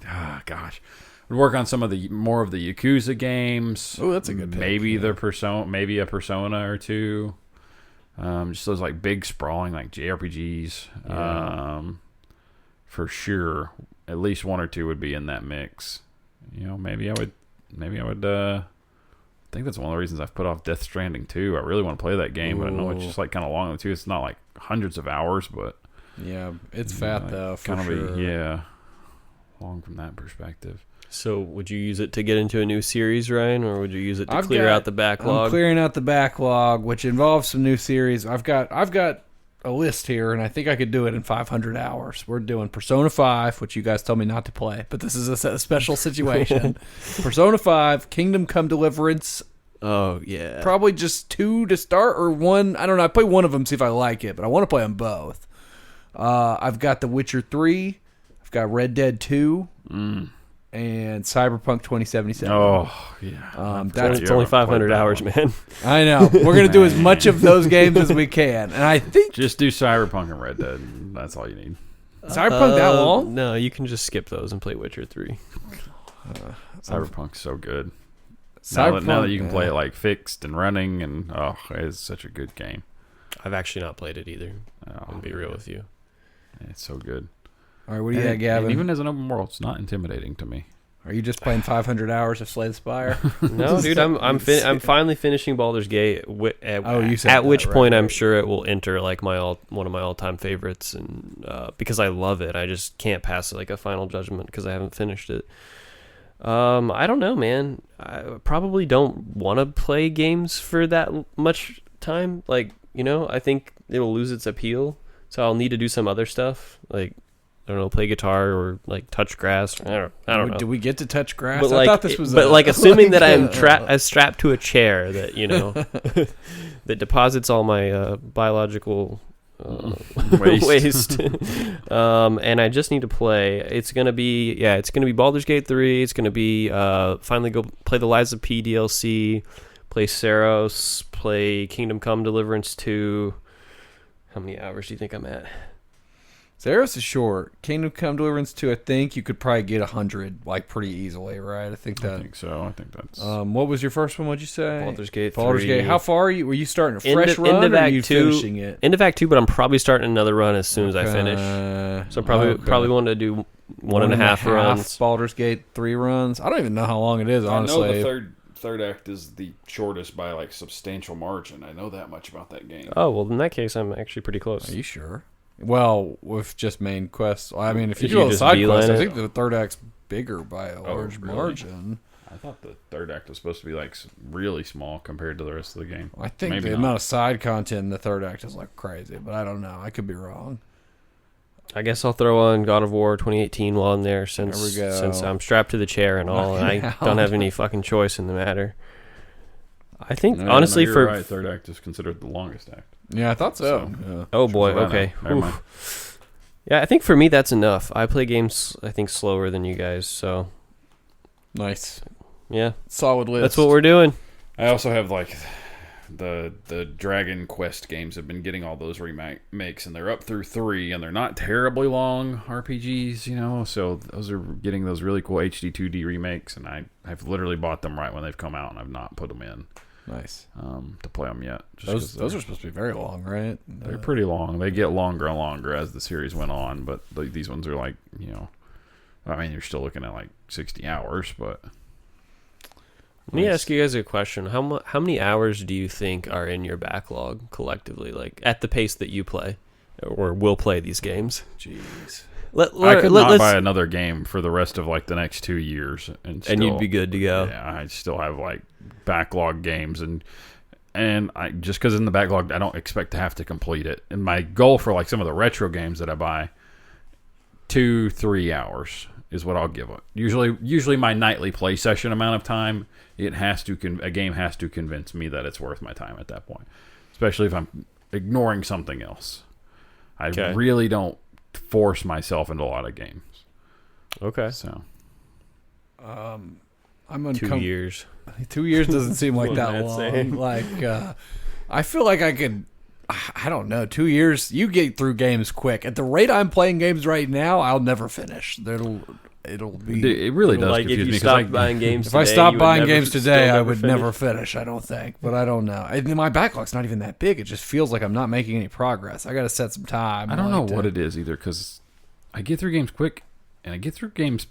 would work on some of the more of the Yakuza games. Oh, that's a good pick. Maybe a persona or two. Just those like big sprawling like JRPGs. Yeah. For sure, at least one or two would be in that mix. You know, maybe I would. I think that's one of the reasons I've put off Death Stranding 2. I really want to play that game, but I know it's just like kind of long too. It's not like hundreds of hours, but yeah, it's fat though. For sure. Long from that perspective. So would you use it to get into a new series, Ryan, or would you use it to clear out the backlog? I'm clearing out the backlog, which involves some new series. I've got a list here, and I think I could do it in 500 hours. We're doing Persona 5, which you guys told me not to play, but this is a special situation. Persona 5, Kingdom Come Deliverance. Oh, yeah. Probably just 2 to start, or 1. I don't know. I play one of them, see if I like it, but I want to play them both. I've got The Witcher 3. I've got Red Dead 2 and Cyberpunk 2077. Oh, yeah. It's only 500 hours, man. I know. We're going to do as much of those games as we can. And I think... Just do Cyberpunk and Red Dead. That's all you need. Cyberpunk that long? No, you can just skip those and play Witcher 3. Cyberpunk's so good. Cyberpunk, now that you can play it like fixed and running, and it's such a good game. I've actually not played it either. I'll be real with you. It's so good. All right, what do you got, Gavin? And even as an open world, it's not intimidating to me. Are you just playing 500 hours of Slay the Spire? No, dude, I'm finally finishing Baldur's Gate. At which point I'm sure it will enter like one of my all-time favorites, and because I love it, I just can't pass like a final judgment because I haven't finished it. I don't know, man. I probably don't want to play games for that much time. Like, I think it'll lose its appeal, so I'll need to do some other stuff, like, I don't know, play guitar or like touch grass. I don't know. Do we get to touch grass? But I thought this was. Assuming that I'm strapped to a chair that that deposits all my biological waste, and I just need to play. It's gonna be Baldur's Gate 3. It's gonna be finally go play the Lies of P DLC, play Saros, play Kingdom Come Deliverance 2. How many hours do you think I'm at? Saros is short. Kingdom Come Deliverance 2, I think you could probably get 100 like pretty easily, right? I think so. I think that's... what was your first one? What'd you say? Baldur's Gate 3. Baldur's Gate. How far are you? Were you starting a fresh run or are you finishing it? Into Act 2, but I'm probably starting another run as soon as I finish. So I probably want to do one and a half runs. Baldur's Gate 3 runs. I don't even know how long it is, honestly. I know the third act is the shortest by like substantial margin. I know that much about that game. Oh, well, in that case, I'm actually pretty close. Are you sure? Well, with just main quests. I mean, if you If do you all the just side quests, I beeline think the third act's bigger by a large really? margin. I thought the third act was supposed to be like really small compared to the rest of the game. I think Maybe the not. amount of side content in the third act is like crazy, but I don't know. I could be wrong. I guess I'll throw on God of War 2018 while I'm there since There we go. since I'm strapped to the chair and all, and I don't have any fucking choice in the matter. I think, No, honestly, you're for... right. Third act is considered the longest act. Yeah, I thought so. Yeah. Oh, boy, Right okay. now. Never mind. Oof. Yeah, I think for me that's enough. I play games, I think, slower than you guys, so... Nice. Yeah, Solid list. that's what we're doing. I also have like the Dragon Quest games have been getting all those remakes, and they're up through 3, and they're not terribly long RPGs, you know. So those are getting those really cool HD 2D remakes, and I've literally bought them right when they've come out, and I've not put them in Nice. to play them yet. Those are supposed to be very long, right? they're pretty long. They get longer and longer as the series went on, but these ones are like, you know, I mean, you're still looking at like 60 hours, but. Let me ask you guys a question. How many hours do you think are in your backlog collectively, like at the pace that you play or will play these games? Jeez. I could not buy another game for the rest of like the next 2 years, and you'd be good to go. Yeah, I still have like backlog games, and I just because in the backlog I don't expect to have to complete it. And my goal for like some of the retro games that I buy, 2-3 hours is what I'll give it. Usually my nightly play session amount of time, a game has to convince me that it's worth my time at that point, especially if I'm ignoring something else. I really don't force myself into a lot of games. Okay. So, I'm 2 years. 2 years doesn't seem like What that Matt's long. saying. Like, I feel like I could. I don't know. 2 years, you get through games quick. At the rate I'm playing games right now, I'll never finish. It'll be. it really does Like confuse if you me. stopped buying games If today, I stopped you would buying never- games still today, I never would finish. never finish. I don't think, but I don't know. My backlog's not even that big. It just feels like I'm not making any progress. I got to set some time. I don't know what it is either, because I get through games quick, and I get through games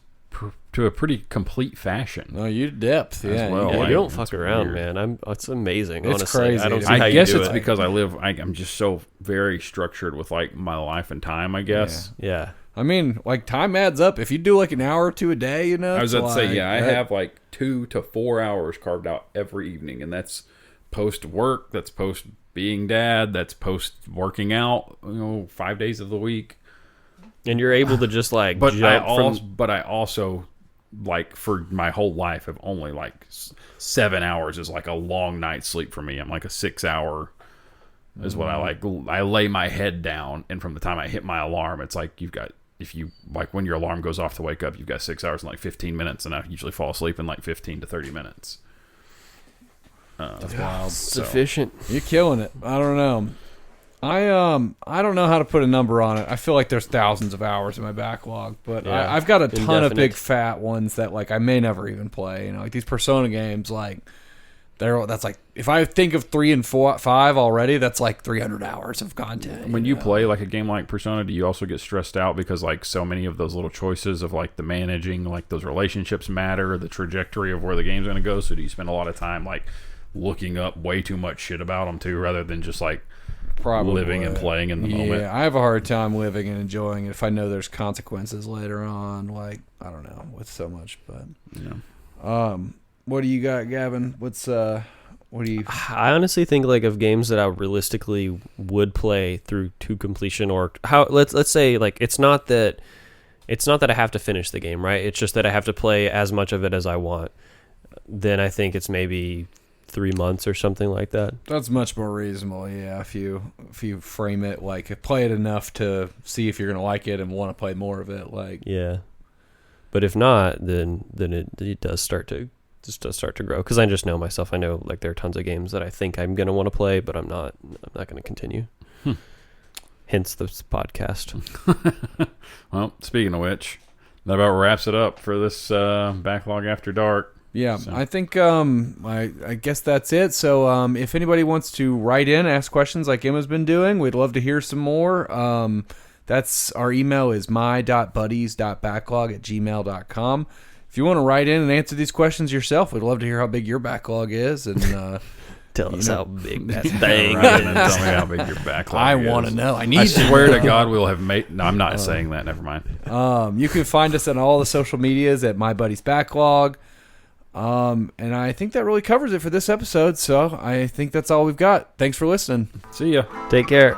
to a pretty complete fashion. No, you depth, yeah. well. Yeah, Like, you don't it's fuck around, weird. man. It's amazing. It's honestly, crazy. I don't see I how I you guess do it's it. because I'm just so very structured with like my life and time, I guess. Yeah. I mean, like time adds up. If you do like an hour or two a day, you know. I was it's about to say, like- yeah, I have like 2 to 4 hours carved out every evening, and that's post work, that's post being dad, that's post working out, 5 days of the week. And you're able to just like But jump I also like for my whole life have only like 7 hours is like a long night's sleep for me. I'm like a 6 hour is what I like. I lay my head down, and from the time I hit my alarm, it's like if you like when your alarm goes off to wake up, you've got 6 hours and like 15 minutes, and I usually fall asleep in like 15 to 30 minutes. That's wild. sufficient. You're killing it. I don't know. I don't know how to put a number on it. I feel like there's thousands of hours in my backlog, but Yeah. I've got a ton of Indefinite. big fat ones that like I may never even play. Like these Persona games, like that's like if I think of 3 and 4, 5 already, that's like 300 hours of content. When you know? play like a game like Persona, do you also get stressed out because like so many of those little choices of like the managing, like those relationships matter, the trajectory of where the game's going to go? So do you spend a lot of time like looking up way too much shit about them too, rather than just like Probably. living and playing in the moment? Yeah, I have a hard time living and enjoying it if I know there's consequences later on. Like I don't know with so much, but Yeah. what do you got, Gavin? What do you? I honestly think like of games that I realistically would play through to completion, or how let's say like it's not that I have to finish the game, right? It's just that I have to play as much of it as I want. Then I think it's maybe 3 months or something like that. That's much more reasonable, yeah. If you frame it like play it enough to see if you're gonna like it and want to play more of it, like Yeah. But if not, then it does start to grow, because I just know myself. I know like there are tons of games that I think I'm gonna want to play, but I'm not gonna continue. Hence this podcast. Well, speaking of which, that about wraps it up for this Backlog After Dark. yeah. So. I think I guess that's it. So if anybody wants to write in, ask questions like Emma's been doing, we'd love to hear some more. That's our email is my.buddies.backlog@gmail.com. If you want to write in and answer these questions yourself, we'd love to hear how big your backlog is. And Tell us how big that thing Right, and is. then tell me how big your backlog I is. want to know. I need I to swear know. to God, we'll have made. No, I'm not saying that. Never mind. You can find us on all the social medias at My Buddy's Backlog. And I think that really covers it for this episode. So I think that's all we've got. Thanks for listening. See ya. Take care.